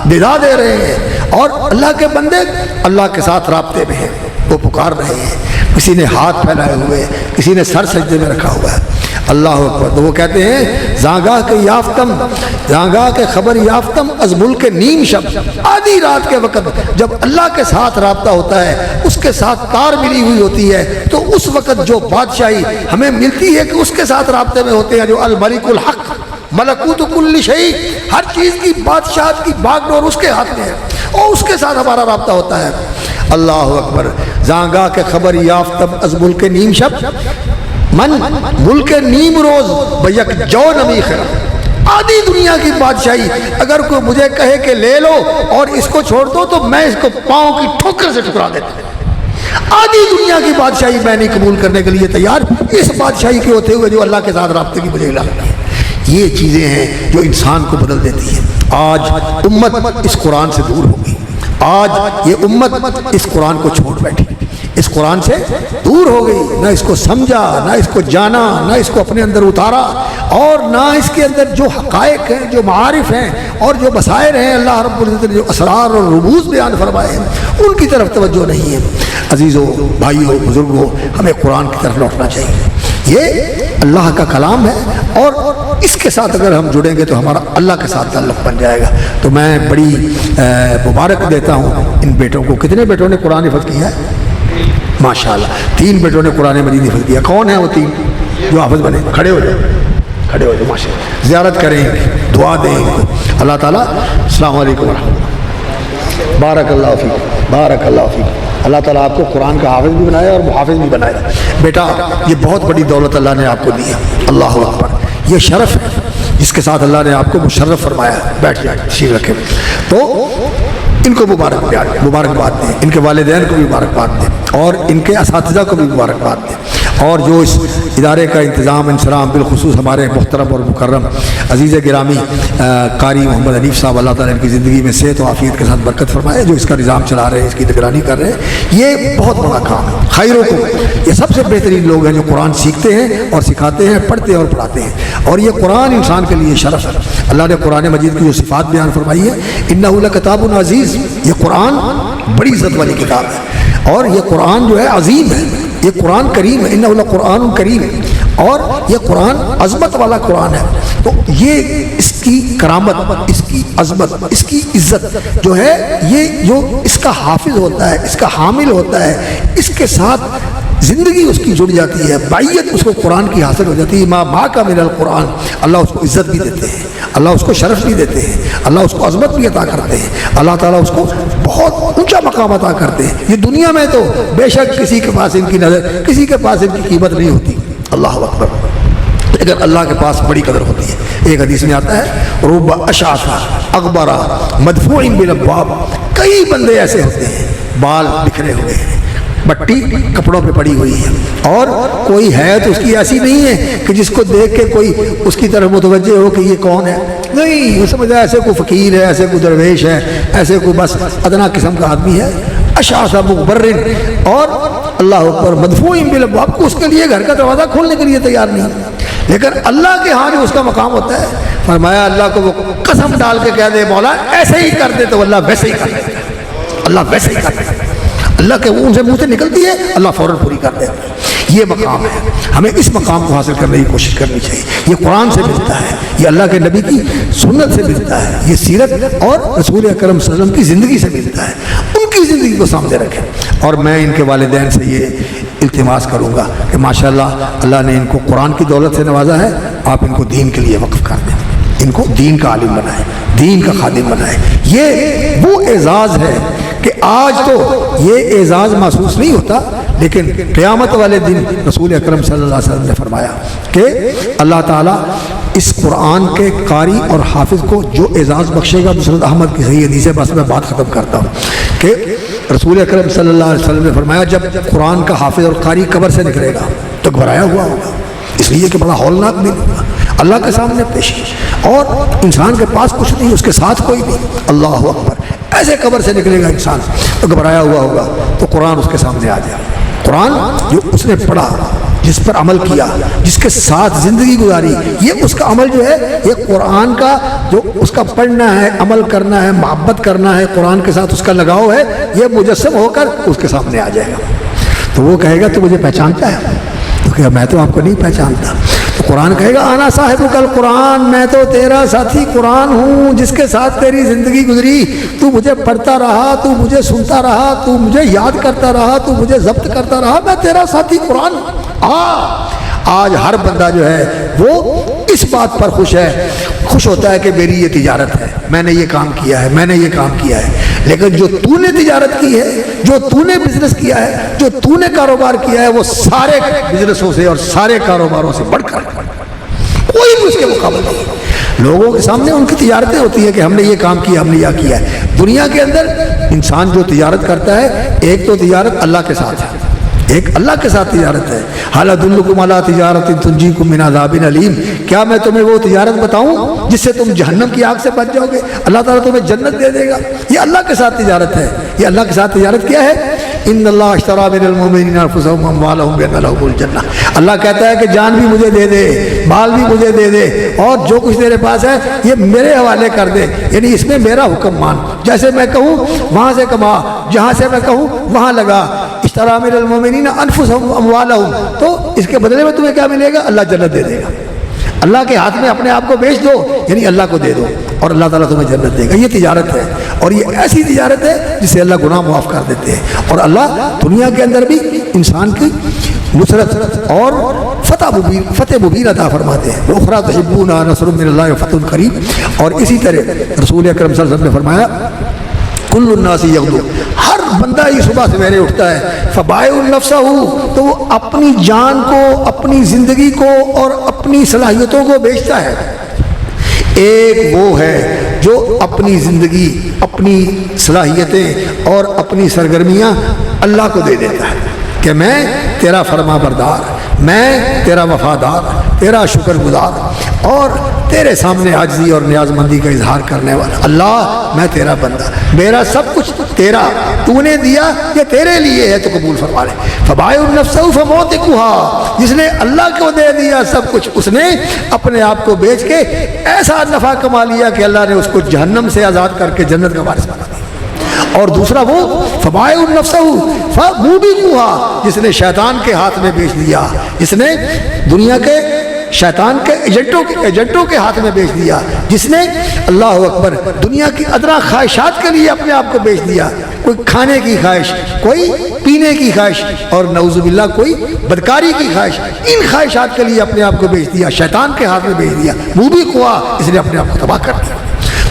ندا دے رہے ہیں اور اللہ کے بندے اللہ کے ساتھ رابطے میں ہیں، وہ پکار رہے ہیں، کسی نے ہاتھ پھیلائے ہوئے، کسی نے سر سجدے میں رکھا ہوا ہے، اللہ اکبر۔ تو وہ کہتے ہیں زانگاہ کے یافتم، زانگاہ کے خبر یافتم از ملک نیم شب، آدھی رات کے وقت جب اللہ کے ساتھ رابطہ ہوتا ہے، اس کے ساتھ تار ملی ہوئی ہوتی ہے، تو اس وقت جو بادشاہی ہمیں ملتی ہے کہ اس کے ساتھ رابطے میں ہوتے ہیں جو الملک الحق ملکوت کل شیء، ہر چیز کی بادشاہت کی باغ ڈور اس کے ہاتھ میں ہے اور اس کے ساتھ ہمارا رابطہ ہوتا ہے، اللہ اکبر۔ زانگاہ کے خبر یافتم از ملک نیم شب، من ملک نیم روز بیک جو نمی خیر، آدھی دنیا کی بادشاہی اگر کوئی مجھے کہے کہ لے لو اور اس کو چھوڑ دو تو میں اس کو پاؤں کی ٹھوکر سے ٹکرا دیتا ہوں، آدھی دنیا کی بادشاہی میں نہیں قبول کرنے کے لیے تیار اس بادشاہی کے ہوتے ہوئے جو اللہ کے ساتھ رابطے کی مجھے اعلان ہے۔ یہ چیزیں ہیں جو انسان کو بدل دیتی ہیں۔ آج امت اس قرآن سے دور ہوگی، آج یہ امت اس قرآن کو چھوڑ بیٹھی، اس قرآن سے دور ہو گئی، نہ اس کو سمجھا، نہ اس کو جانا، نہ اس کو اپنے اندر اتارا، اور نہ اس کے اندر جو حقائق ہیں، جو معارف ہیں اور جو بصائر ہیں، اللہ رب العزت نے جو اسرار اور رموز بیان فرمائے ہیں ان کی طرف توجہ نہیں ہے۔ عزیزوں، بھائیوں، بزرگوں، ہمیں قرآن کی طرف لوٹنا چاہیے، یہ اللہ کا کلام ہے اور اس کے ساتھ اگر ہم جڑیں گے تو ہمارا اللہ کے ساتھ تعلق بن جائے گا۔ تو میں بڑی مبارک دیتا ہوں ان بیٹوں کو۔ کتنے بیٹوں نے قرآن حفظ کیا ہے؟ ماشاءاللہ 3 بیٹوں نے قرآن مجید حفظ کیا۔ کون ہیں وہ 3 جو حافظ بنے؟ کھڑے ہو جائیں، کھڑے ہو جائیں ماشاء اللہ، زیارت کریں، دعا دیں ان کو۔ اللہ تعالیٰ السلام علیکم ورحمۃ اللہ، بارک اللہ فیک، بارک اللہ فیک۔ اللہ تعالیٰ آپ کو قرآن کا حافظ بھی بنایا اور محافظ بھی بنایا۔ بیٹا یہ بہت بڑی دولت اللہ نے آپ کو دی ہے، اللہ اکبر، یہ شرف ہے جس کے ساتھ اللہ نے آپ کو مشرف فرمایا ہے۔ بیٹھ جائیں، تشریف رکھیں۔ تو ان کو مبارکباد دیں، ان کے والدین کو بھی مبارکباد دیں، اور ان کے اساتذہ کو بھی مبارکباد دیں، اور جو اس ادارے کا انتظام انسرام، بالخصوص ہمارے محترم اور مکرم عزیز گرامی قاری محمد حنیف صاحب، اللہ تعالیٰ ان کی زندگی میں صحت و عافیت کے ساتھ برکت فرمائے، جو اس کا نظام چلا رہے ہیں، اس کی نگرانی کر رہے ہیں، یہ بہت بڑا کام ہے۔ خیروں کو یہ سب سے بہترین لوگ ہیں جو قرآن سیکھتے ہیں اور سکھاتے ہیں، پڑھتے ہیں اور پڑھاتے ہیں، اور یہ قرآن انسان کے لیے شرف ہے۔ اللہ نے قرآن مجید کی جو صفات بیان فرمائی ہے، انہ لکتاب عزیز، یہ قرآن بڑی عزت والی کتاب ہے، اور یہ قرآن جو ہے عظیم ہے، یہ قرآن کریم ہے، انہ لقرآن کریم، اور یہ قرآن عظمت والا قرآن ہے۔ تو یہ اس کی کرامت، اس کی عظمت، اس کی عزت جو ہے، یہ جو اس کا حافظ ہوتا ہے، اس کا حامل ہوتا ہے، اس کے ساتھ زندگی اس کی جڑ جاتی ہے، باعیت اس کو قرآن کی حاصل ہو جاتی ہے۔ ما کا من القرآن، اللہ اس کو عزت بھی دیتے ہیں، اللہ اس کو شرف بھی دیتے ہیں، اللہ اس کو عظمت بھی عطا کرتے ہیں، اللہ تعالیٰ اس کو بہت اونچا مقام عطا کرتے ہیں۔ یہ دنیا میں تو بے شک کسی کے پاس ان کی نظر، کسی کے پاس ان کی قیمت نہیں ہوتی، اللہ اکبر، لیکن اللہ کے پاس بڑی قدر ہوتی ہے۔ ایک حدیث میں آتا ہے، رب اشعث اغبر مدفوع بالابواب، کئی بندے ایسے ہوتے ہیں بال بکھرے ہوئے ہیں، بٹی کپڑوں پہ پڑی ہوئی ہے، اور کوئی حیت اس کی ایسی نہیں ہے کہ جس کو دیکھ کے کوئی اس کی طرف متوجہ ہو کہ یہ کون ہے، نہیں، وہ سمجھا ایسے کوئی فقیر ہے، ایسے کوئی درویش ہے، ایسے کوئی بس ادنا قسم کا آدمی ہے، اشعث مغبر، اور اللہ اکبر مدفوع بالابواب، کو اس کے لیے گھر کا دروازہ کھولنے کے لیے تیار نہیں، لیکن اللہ کے ہاں جو اس کا مقام ہوتا ہے، فرمایا اللہ کو وہ قسم ڈال کے کہہ دے مولا ایسے ہی کر دے، تو اللہ ویسے ہی کر دے، اللہ ویسے ہی کر دے، اللہ کے ان سے منہ سے نکلتی ہے، اللہ فوراً پوری کر دیتا ہے۔ یہ مقام ہے، ہمیں اس مقام کو حاصل کرنے کی کوشش کرنی چاہیے۔ یہ قرآن سے ملتا ہے، یہ اللہ کے نبی کی سنت سے ملتا ہے، یہ سیرت اور رسول اکرم صلی اللہ علیہ وسلم کی زندگی سے ملتا ہے۔ ان کی زندگی کو سامنے رکھیں، اور میں ان کے والدین سے یہ التماس کروں گا کہ ماشاءاللہ اللہ نے ان کو قرآن کی دولت سے نوازا ہے، آپ ان کو دین کے لیے وقف کر دیں، ان کو دین کا عالم بنائیں، دین کا خادم بنائیں۔ یہ وہ اعزاز ہے کہ آج تو یہ اعزاز محسوس نہیں ہوتا، لیکن قیامت والے دن رسول اکرم صلی اللہ علیہ وسلم نے فرمایا کہ اللہ تعالیٰ اس قرآن کے قاری اور حافظ کو جو اعزاز بخشے گا، مسند احمد کی صحیح حدیث ہے، بس میں بات ختم کرتا ہوں کہ رسول اکرم صلی اللہ علیہ وسلم نے فرمایا جب قرآن کا حافظ اور قاری قبر سے نکلے گا تو گھبرایا ہوا ہوگا، اس لیے کہ بڑا ہولناک دن ہوگا، اللہ کے سامنے پیش، اور انسان کے پاس کچھ نہیں، اس کے ساتھ کوئی نہیں، اللہ اکبر، ایسے قبر سے نکلے گا انسان تو گھبرایا ہوا ہوگا، تو قرآن اس کے سامنے آ جائے، قرآن جو اس نے پڑھا، جس پر عمل کیا، جس کے ساتھ زندگی گزاری، یہ اس کا عمل جو ہے، یہ قرآن کا جو اس کا پڑھنا ہے، عمل کرنا ہے، محبت کرنا ہے، قرآن کے ساتھ اس کا لگاؤ ہے، یہ مجسم ہو کر اس کے سامنے آ جائے گا، تو وہ کہے گا تو مجھے پہچانتا ہے، تو کہا میں تو آپ کو نہیں پہچانتا، تو قرآن کہے گا آنا صاحب کل قرآن، میں تو تیرا ساتھی قرآن ہوں جس کے ساتھ تیری زندگی گزری، تو مجھے پڑھتا رہا، تو مجھے سنتا رہا، تو مجھے یاد کرتا رہا، تو مجھے ضبط کرتا رہا، میں تیرا ساتھی قرآن ہوں۔ آج ہر بندہ جو ہے وہ اس بات پر خوش ہوتا ہے کہ میری یہ تجارت ہے، میں نے یہ کام کیا ہے، میں نے یہ کام کیا ہے، لیکن جو تو نے تجارت کی ہے، جو تو نے بزنس کیا ہے، جو تو نے کاروبار کیا ہے، وہ سارے بزنسوں سے اور سارے کاروباروں سے بڑھ کر کوئی بھی اس کے مقابلے نہیں۔ لوگوں کے سامنے ان کی تجارتیں ہوتی ہیں کہ ہم نے یہ کام کیا، ہم نے یہ کیا ہے۔ دنیا کے اندر انسان جو تجارت کرتا ہے، ایک تو تجارت اللہ کے ساتھ ہے، ایک اللہ کے ساتھ تجارت ہے، حال ادلکم علی تجارت تنجیکم من عذاب علیم، کیا میں تمہیں وہ تجارت بتاؤں جس سے تم جہنم کی آگ سے بچ جاؤ گے، اللہ تعالیٰ تمہیں جنت دے دے گا، یہ اللہ کے ساتھ تجارت ہے۔ یہ اللہ کے ساتھ تجارت کیا ہے؟ ان اللہ اشتری من المؤمنین انفسهم واموالهم بان لهم الجنہ، اللہ کہتا ہے کہ جان بھی مجھے دے دے، مال بھی مجھے دے دے، اور جو کچھ تیرے پاس ہے یہ میرے حوالے کر دے، یعنی اس میں میرا حکم مان، جیسے میں کہوں وہاں سے کما، جہاں سے میں کہوں وہاں لگا، اشتری من المؤمنین انفسهم واموالهم، تو اس کے بدلے میں تمہیں کیا ملے گا؟ اللہ جنت دے دے گا۔ اللہ کے ہاتھ میں اپنے آپ کو بیچ دو، یعنی اللہ کو دے دو، اور اللہ تعالیٰ تمہیں جنت دے گا۔ یہ تجارت ہے، اور یہ ایسی تجارت ہے جسے اللہ گناہ معاف کر دیتے ہیں، اور اللہ دنیا کے اندر بھی انسان کی نصرت اور فتح مبین عطا فرماتے ہیں. اخری تحبون نصر من اللہ وفتح قریب. اور اسی طرح رسول اکرم صلی اللہ علیہ وسلم نے فرمایا کل الناس یغدو، ہر بندہ ہی صبح سویرے اٹھتا ہے، فبائع نفسہ، تو وہ اپنی جان کو، اپنی زندگی کو اور اپنی صلاحیتوں کو بیچتا ہے. ایک وہ ہے جو اپنی زندگی، اپنی صلاحیتیں اور اپنی سرگرمیاں اللہ کو دے دیتا ہے کہ میں تیرا فرما بردار، میں تیرا وفادار، تیرا شکر گزار اور تیرے سامنے عاجزی اور نیاز مندی کا اظہار کرنے والا. اللہ میں تیرا بندہ، میرا سب کچھ تیرا، تو نے دیا یہ تیرے لیے ہے تو قبول فرما لے. فبائع نفسہ فموتقها، جس نے اللہ کو دے دیا سب کچھ، اس نے اپنے آپ کو بیچ کے ایسا نفع کما لیا کہ اللہ نے اس کو جہنم سے آزاد کر کے جنت کا وارث بنا دیا. اور دوسرا وہ فبائع نفسہ فموبقها، جس نے شیطان کے ہاتھ میں بیچ دیا، جس نے دنیا کے شیطان کے ایجنٹوں کے ہاتھ میں بیچ دیا، جس نے اللہ اکبر دنیا کی ادنا خواہشات کے لیے اپنے آپ کو بیچ دیا. کوئی کھانے کی خواہش، کوئی پینے کی خواہش اور نعوذ باللہ کوئی بدکاری کی خواہش، ان خواہشات کے لیے اپنے آپ کو بیچ دیا، شیطان کے ہاتھ میں بیچ دیا. موبقها، اس نے اپنے آپ کو تباہ کر دیا.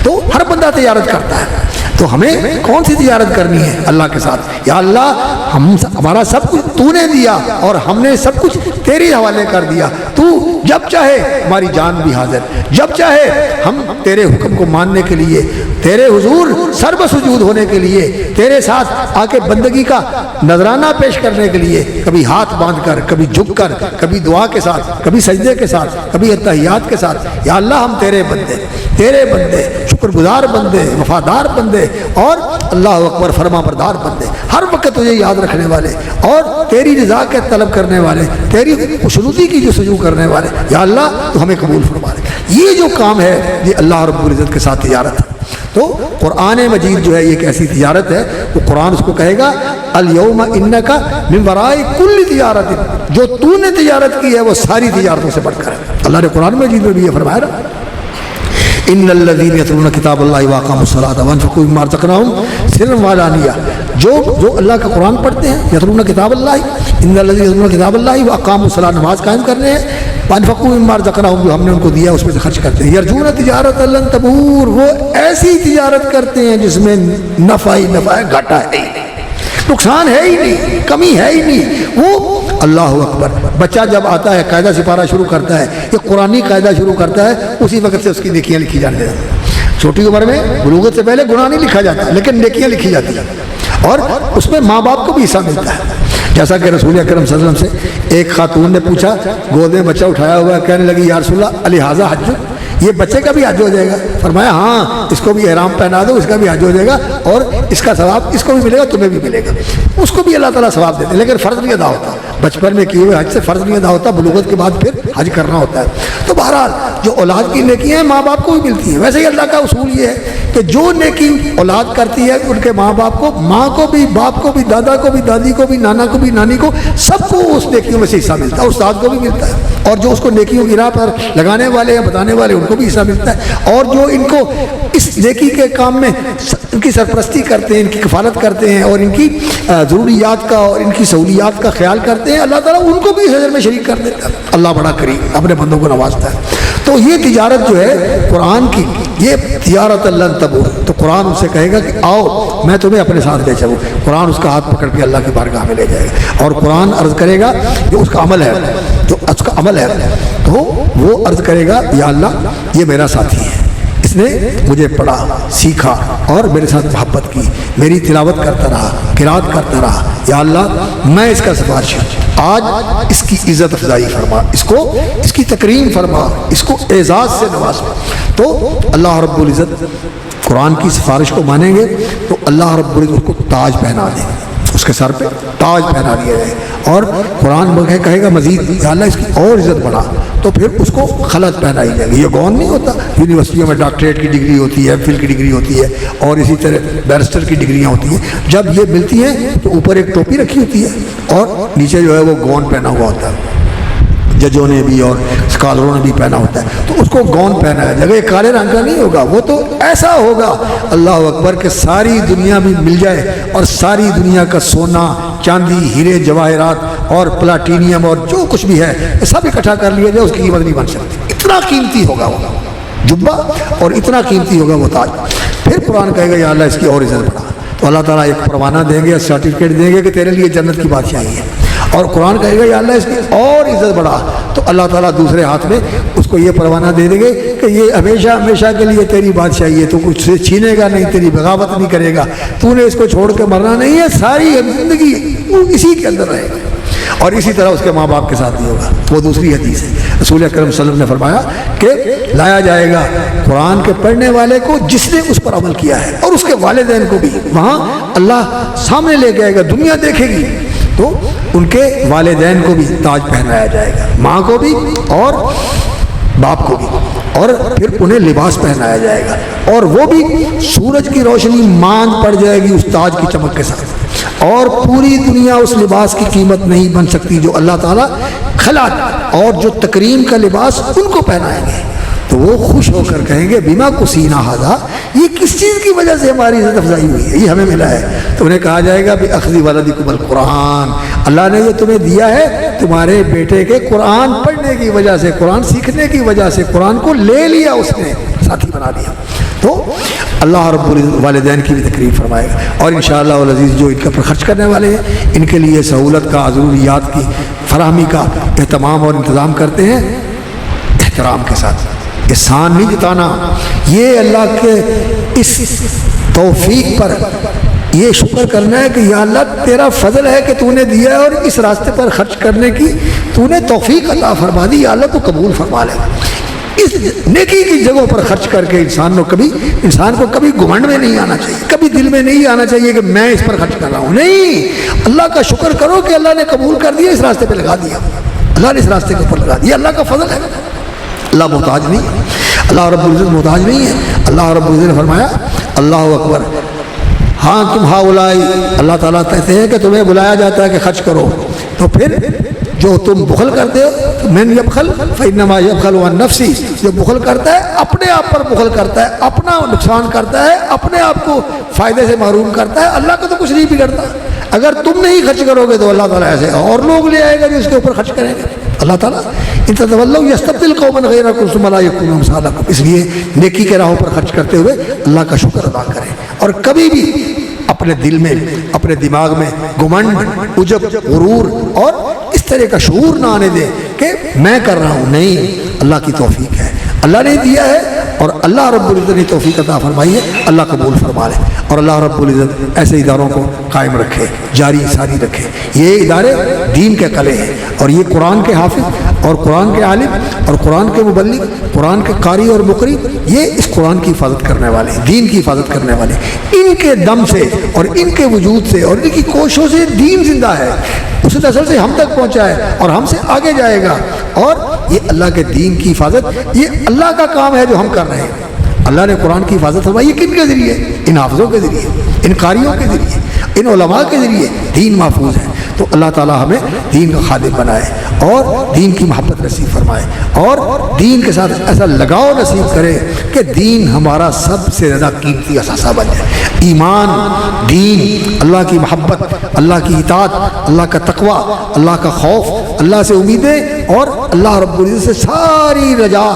تو ہر بندہ تجارت کرتا ہے، تو ہمیں کون سی تجارت کرنی ہے؟ اللہ کے ساتھ. یا اللہ ہمارا سب کچھ تو نے دیا اور ہم نے سب کچھ تیرے حوالے کر دیا. تو جب چاہے ہماری جان بھی حاضر، جب چاہے ہم تیرے حکم کو ماننے کے لیے، تیرے حضور سر بسجود ہونے کے لیے، تیرے ساتھ آ کے بندگی کا نذرانہ پیش کرنے کے لیے، کبھی ہاتھ باندھ کر، کبھی جھک کر، کبھی دعا کے ساتھ، کبھی سجدے کے ساتھ، کبھی اتحیات کے ساتھ. یا اللہ ہم تیرے بندے، شکر گزار بندے، وفادار بندے اور اللہ اکبر فرما بردار بندے، ہر وقت تجھے یاد رکھنے والے اور تیری رضا کے طلب کرنے والے، تیری خوشنودی کی جستجو کرنے والے. یا اللہ تو ہمیں قبول فرما لے. یہ جو کام ہے یہ اللہ رب العزت کے ساتھ تجارت ہے. تو قرآن مجید جو ہے یہ ایک ایسی تجارت ہے، وہ قرآن اس کو کہے گا الیوم انک من وراء کل تجارت، جو تو نے تجارت کی ہے وہ ساری تجارتوں سے بڑھ کر ہے. اللہ نے قرآن مجید میں بھی یہ فرمایا نا، ان الذین یتلون کتاب اللہ واقاموا الصلاۃ وانفقوا مما رزقناہم سرا وعلانیہ، جو اللہ کا قرآن پڑھتے ہیں، یتلون کتاب اللہ، ان الذین یتلون کتاب اللہ واقاموا الصلاۃ، نماز قائم کرنے ہیں، وانفقوا مما رزقناہم، جو ہم نے ان کو دیا اس میں سے خرچ کرتے ہیں. یرجون تجارت لن تبور، وہ ایسی تجارت کرتے ہیں جس میں نفع ہی نفع ہے، گھاٹا ہے ہی نہیں، نقصان ہے ہی نہیں، کمی ہے ہی نہیں. وہ اللہ اکبر، بچہ جب آتا ہے قاعدہ سپارہ شروع کرتا ہے، یہ قرآنی قاعدہ شروع کرتا ہے، اسی وقت سے اس کی نیکیاں لکھی جانے لگتی ہیں. چھوٹی عمر میں بلوغت سے پہلے گناہ نہیں لکھا جاتا لیکن نیکیاں لکھی جاتی ہیں، اور اس میں ماں باپ کو بھی حصہ ملتا ہے. جیسا کہ رسول اکرم صلی اللہ علیہ وسلم سے ایک خاتون نے پوچھا، گود میں بچہ اٹھایا ہوا ہے، کہنے لگی یا رسول اللہ الہذا حج، یہ بچے کا بھی حج ہو جائے گا؟ فرمایا ہاں، اس کو بھی احرام پہنا دو، اس کا بھی حج ہو جائے گا اور اس کا ثواب اس کو بھی ملے گا، تمہیں بھی ملے گا. اس کو بھی اللہ تعالیٰ ثواب دیتے ہیں، لیکن فرض نہیں ادا ہوتا. بچپن میں کیے ہوئے حج سے فرض نہیں ادا ہوتا، بلوغت کے بعد پھر حج کرنا ہوتا ہے. تو بہرحال جو اولاد کی نیکیاں ہیں ماں باپ کو بھی ملتی ہیں. ویسے ہی اللہ کا اصول یہ ہے کہ جو نیکی اولاد کرتی ہے ان کے ماں باپ کو، ماں کو بھی، باپ کو بھی، دادا کو بھی، دادی کو بھی، نانا کو بھی، نانی کو، سب کو اس نیکیوں میں سے حصہ ملتا ہے. استاد کو بھی ملتا ہے، اور جو اس کو نیکیوں کی راہ پر لگانے والے یا بتانے والے ان کو بھی حصہ ملتا ہے. اور جو ان کو اس نیکی کے کام میں ان کی سرپرستی کرتے ہیں، ان کی کفالت کرتے ہیں اور ان کی ضروریات کا اور ان کی سہولیات کا خیال کرتے ہیں، اللہ تعالیٰ ان کو بھی اس اجر میں شریک کر دیتا ہے. اللہ بڑا کریم اپنے بندوں کو نوازتا ہے. تو یہ تجارت جو ہے قرآن کی، یہ تجارت لن تبور. تو قرآن ان سے کہے گا کہ آؤ میں تمہیں اپنے ساتھ لے چلوں. قرآن اس کا ہاتھ پکڑ کے اللہ کی بارگاہ میں لے جائے گا، اور قرآن عرض کرے گا جو اس کا عمل ہے، جو اس کا عمل ہے، تو وہ عرض کرے گا یا اللہ یہ میرا ساتھی ہے، اس نے مجھے پڑھا، سیکھا اور میرے ساتھ محبت کی، میری تلاوت کرتا رہا، قرات کرتا رہا. یا اللہ میں اس کا سفارش آج اس کی عزت افزائی فرما، اس کی تکریم فرما، اس کو اعزاز سے نواز. تو اللہ رب العزت قرآن کی سفارش کو مانیں گے تو اللہ رب العزت اس کو تاج پہنا دیں گے، اس کے سر پہ تاج پہنا دیا جائے. اور قرآن کہے گا مزید یا اللہ اس کی اور عزت بڑھا، تو پھر اس کو خلعت پہنائی جائے گی. یہ گون نہیں ہوتا، یونیورسٹیوں میں ڈاکٹریٹ کی ڈگری ہوتی ہے، فل کی ڈگری ہوتی ہے اور اسی طرح بیرسٹر کی ڈگریاں ہوتی ہیں. جب یہ ملتی ہیں تو اوپر ایک ٹوپی رکھی ہوتی ہے اور نیچے جو ہے وہ گون پہنا ہوا ہوتا ہے. ججوں نے بھی اور اسکالروں نے بھی پہنا ہوتا ہے، تو اس کو گون پہنایا جائے گا، یہ کالے رنگ کا نہیں ہوگا، وہ تو ایسا ہوگا اللہ اکبر کہ ساری دنیا بھی مل جائے اور ساری دنیا کا سونا چاندی ہیرے جواہرات اور پلاٹینیم اور جو کچھ بھی ہے سب اکٹھا کر لیا جائے، اس کی قیمت نہیں بن سکتی، اتنا قیمتی ہوگا وہ جبہ اور اتنا قیمتی ہوگا وہ تاج۔ پھر قرآن کہے گا یا اللہ اس کی اور عزت بڑھا، تو اللہ تعالیٰ ایک پروانہ دیں گے، سرٹیفکیٹ دیں گے کہ تیرے لیے جنت کی بادشاہی ہے، اور قرآن کہے گا یا اللہ اس کی اور عزت بڑھا، تو اللہ تعالیٰ دوسرے ہاتھ میں اس کو یہ پروانہ دے دیں گے کہ یہ ہمیشہ ہمیشہ کے لیے تیری بادشاہی ہے، تو کچھ سے چھینے گا نہیں، تیری بغاوت نہیں کرے گا، تو نے اس کو چھوڑ کے مرنا نہیں ہے، ساری زندگی وہ اسی کے اندر رہے گا۔ اور اسی طرح اس کے ماں باپ کے ساتھ بھی ہوگا، وہ دوسری حدیث ہے، رسول اکرم صلی اللہ علیہ وسلم نے فرمایا کہ لایا جائے گا قرآن کے پڑھنے والے کو جس نے اس پر عمل کیا ہے، اور اس کے والدین کو بھی وہاں اللہ سامنے لے کے آئے گا، دنیا دیکھے گی تو ان کے والدین کو بھی تاج پہنایا جائے گا، ماں کو بھی اور باپ کو بھی، اور پھر انہیں لباس پہنایا جائے گا، اور وہ بھی سورج کی روشنی ماند پڑ جائے گی اس تاج کی چمک کے ساتھ، اور پوری دنیا اس لباس کی قیمت نہیں بن سکتی جو اللہ تعالیٰ خلق اور جو تکریم کا لباس ان کو پہنائیں گے، تو وہ خوش ہو کر کہیں گے بیما کسینا ھذا، یہ کس چیز کی وجہ سے ہماری عزت افزائی ہوئی ہے، یہ ہمیں ملا ہے، تو انہیں کہا جائے گا بِأَخْذِ وَلَدِكُمُ الْقُرْآنَ، اللہ نے یہ تمہیں دیا ہے تمہارے بیٹے کے قرآن پڑھنے کی وجہ سے، قرآن سیکھنے کی وجہ سے، قرآن کو لے لیا اس نے، ساتھی بنا لیا، تو اللہ رب العزت والدین کی بھی تکریم فرمائے گا، اور انشاءاللہ العزیز جو ان کے پر خرچ کرنے والے ہیں ان کے لیے سہولت کا، ضروریات کی فراہمی کا اہتمام اور انتظام کرتے ہیں، احترام کے ساتھ، احسان نہیں جتانا، یہ اللہ کے اس توفیق پر یہ شکر کرنا ہے کہ یا اللہ تیرا فضل ہے کہ تو نے دیا ہے، اور اس راستے پر خرچ کرنے کی تو نے توفیق عطا فرما دی، یا اللہ تو قبول فرما لے۔ اس نیکی کی جگہوں پر خرچ کر کے انسان کو کبھی گھمنڈ میں نہیں آنا چاہیے، کبھی دل میں نہیں آنا چاہیے کہ میں اس پر خرچ کر رہا ہوں، نہیں، اللہ کا شکر کرو کہ اللہ نے قبول کر دیا، اس راستے پہ لگا دیا، اللہ نے اس راستے کے اوپر لگا دیا، اللہ کا فضل ہے، اللہ محتاج نہیں ہے، اللہ رب العزت محتاج نہیں ہے، اللہ رب العزت نے فرمایا اللہ اکبر، ہاں تم ہاؤلائی، اللہ تعالیٰ کہتے ہیں کہ تمہیں بلایا جاتا ہے کہ خرچ کرو، تو پھر جو تم بخل کرتے ہو، من یبخل فإنما یبخل عن نفسی، جو بخل کرتا ہے اپنے آپ پر بخل کرتا ہے، اپنا نقصان کرتا ہے، اپنے آپ کو فائدے سے محروم کرتا ہے، اللہ کا تو کچھ نہیں بگڑتا، اگر تم نہیں خرچ کرو گے تو اللہ تعالیٰ ایسے اور لوگ لے آئے گا جو اس کے اوپر خرچ کریں گے، اللہ تعالیٰ ان تتولوا یستبدل قوما غیرکم ثم لا یکونوا امثالکم، اس لیے نیکی کے راہوں پر خرچ کرتے ہوئے اللہ کا شکر ادا کریں، اور کبھی بھی اپنے دل میں، اپنے دماغ میں گھمنڈ، عجب، غرور اور اس طرح کا شعور نہ آنے دے کہ میں کر رہا ہوں، نہیں، اللہ کی توفیق ہے، اللہ نے دیا ہے، اور اللہ رب العزت نے توفیق عطا فرمائی ہے، اللہ قبول فرما لے، اور اللہ رب العزت ایسے اداروں کو قائم رکھے، جاری ساری رکھے، یہ ادارے دین کے قلعے ہیں، اور یہ قرآن کے حافظ اور قرآن کے عالم اور قرآن کے مبلغ، قرآن کے قاری اور مقری، یہ اس قرآن کی حفاظت کرنے والے ہیں، دین کی حفاظت کرنے والے، ان کے دم سے اور ان کے وجود سے اور ان کی کوششوں سے دین زندہ ہے، اس نسل سے ہم تک پہنچا ہے اور ہم سے آگے جائے گا، اور یہ اللہ کے دین کی حفاظت یہ اللہ کا کام ہے جو ہم کر رہے ہیں، اللہ نے قرآن کی حفاظت فرمائی ہے کن کے ذریعے؟ ان حافظوں کے ذریعے، ان قاریوں کے ذریعے، ان علماء کے ذریعے دین محفوظ ہے، تو اللہ تعالیٰ ہمیں دین کا خادم بنائے اور دین کی محبت نصیب فرمائے، اور دین کے ساتھ ایسا لگاؤ نصیب کرے کہ دین ہمارا سب سے زیادہ قیمتی اثاثہ بن جائے، ایمان، دین، اللہ کی محبت، اللہ کی اطاعت، اللہ کا تقوی، اللہ کا خوف، اللہ سے امیدیں، اور اللہ رب العزت سے ساری رجا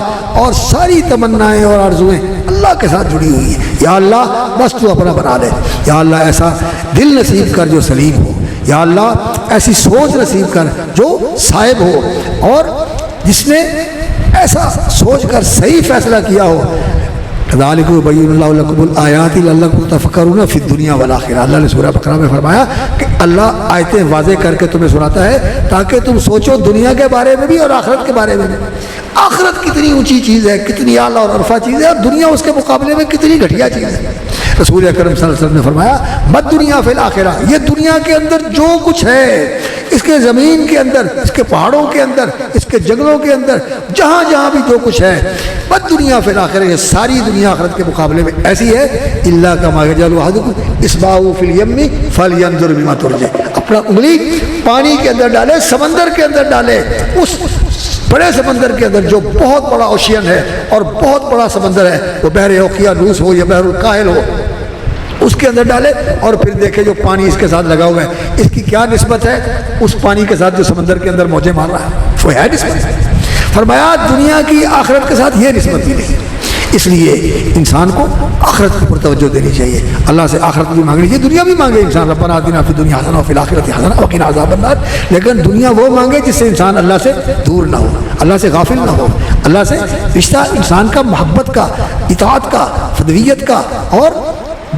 اور ساری تمنائیں اور آرزویں اللہ کے ساتھ جڑی ہوئی ہیں، یا اللہ بس تو اپنا بنا لے، یا اللہ ایسا دل نصیب کر جو سلیم ہو، یا اللہ ایسی سوچ نصیب کر جو صائب ہو، اور جس نے ایسا سوچ کر صحیح فیصلہ کیا ہو، کذالک یبین اللہ لکم الآیات لعلکم تتفکرون فی الدنیا والآخرہ، اللہ نے سورہ بقرہ میں فرمایا کہ اللہ آیتیں واضح کر کے تمہیں سناتا ہے تاکہ تم سوچو دنیا کے بارے میں بھی اور آخرت کے بارے میں بھی، آخرت کتنی اونچی چیز ہے، کتنی اعلیٰ اور عرفہ چیز ہے، اور دنیا اس کے مقابلے میں کتنی گھٹیا چیز ہے۔ رسول اکرم صلی اللہ علیہ وسلم نے فرمایا مد دنیا فی الآخرہ، یہ دنیا کے اندر جو کچھ ہے، اس کے زمین کے اندر، اس کے پہاڑوں کے اندر، اس کے جنگلوں کے اندر، جہاں جہاں بھی جو کچھ ہے، مد دنیا فی الآخرہ، یہ ساری دنیا آخرت کے مقابلے میں ایسی ہے، الا کما یجعل احدکم اصبعہ فی الیم فلینظر بما ترجع، اپنا انگلی پانی کے اندر ڈالے، سمندر کے اندر ڈالے، اس بڑے سمندر کے اندر جو بہت بڑا اوشین ہے اور بہت بڑا سمندر ہے، وہ بحر اوقیانوس ہو یا بحر الکاہل ہو، اس کے اندر ڈالے اور پھر دیکھے جو پانی اس کے ساتھ لگا ہوا ہے اس کی کیا نسبت ہے اس پانی کے ساتھ جو سمندر کے اندر موجیں مار رہا ہے، وہ ہے نسبت۔ فرمایا دنیا کی آخرت کے ساتھ یہ نسبت بھی نہیں، اس لیے انسان کو آخرت کی پر توجہ دینی چاہیے، اللہ سے آخرت بھی مانگنی چاہیے، دنیا بھی مانگے انسان، ربنا آتنا فی الدنیا حسنہ وفی الآخرۃ حسنہ وقنا عذاب النار، لیکن دنیا وہ مانگے جس سے انسان اللہ سے دور نہ ہو، اللہ سے غافل نہ ہو، اللہ سے رشتہ انسان کا محبت کا، اطاعت کا، فدویت کا اور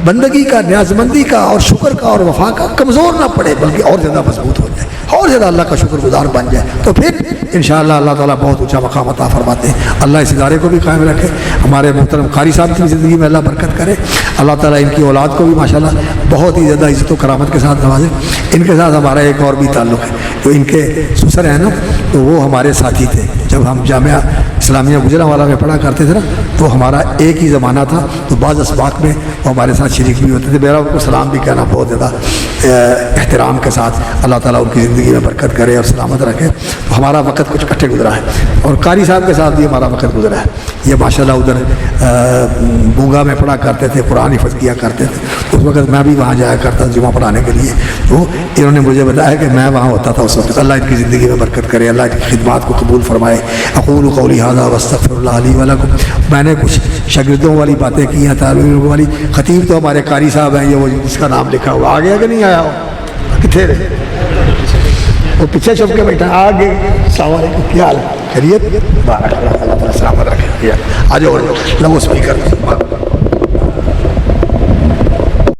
بندگی کا، نیازمندی کا اور شکر کا اور وفا کا کمزور نہ پڑے، بلکہ اور زیادہ مضبوط ہو جائے، اور زیادہ اللہ کا شکر گزار بن جائے، تو پھر انشاءاللہ اللہ تعالیٰ بہت اونچا مقام عطا فرماتے ہیں۔ اللہ اس ادارے کو بھی قائم رکھے، ہمارے محترم قاری صاحب کی زندگی میں اللہ برکت کرے، اللہ تعالیٰ ان کی اولاد کو بھی ماشاءاللہ بہت ہی زیادہ عزت و کرامت کے ساتھ نوازے۔ ان کے ساتھ ہمارا ایک اور بھی تعلق ہے، جو ان کے سسر ہیں نا، تو وہ ہمارے ساتھی تھے، جب ہم جامعہ اسلامیہ گجرانوالہ میں پڑھا کرتے تھے نا، تو ہمارا ایک ہی زمانہ تھا، تو بعض اسباق میں وہ ہمارے ساتھ شریک بھی ہوتے تھے، میرا ان کو سلام بھی کہنا بہت زیادہ احترام کے ساتھ، اللہ تعالیٰ ان کی زندگی میں برکت کرے اور سلامت رکھے۔ تو ہمارا وقت کچھ اکٹھے گزرا ہے، اور قاری صاحب کے ساتھ بھی ہمارا وقت گزرا ہے، یہ ماشاءاللہ ادھر بونگا میں پڑھا کرتے تھے، قرآن حفظ کیا کرتے تھے، اس وقت میں بھی وہاں جایا کرتا جمعہ پڑھانے کے لیے، تو انہوں نے مجھے بتایا کہ میں وہاں ہوتا تھا اس وقت۔ اللہ ان کی زندگی میں برکت کرے، اللہ ان کی خدمات کو قبول فرمائے۔ اقول قولی ھذا واستغفر اللہ لی ولکم۔ میں نے کچھ شاگردوں والی باتیں کی ہیں، طالب علموں والی۔ خطیب تو ہمارے قاری صاحب ہیں، یہ وہ جس کا نام لکھا ہوا، آ گیا کہ نہیں آیا ہو؟ کتنے رہے؟ وہ پیچھے چھپ کے بیٹھا، آگے۔ السلام علیکم، کیا حال ہے؟ خیریت؟ بارک اللہ، اللہ تعالیٰ سلامت رکھے۔ آ جاؤ، لگو اسپیکر۔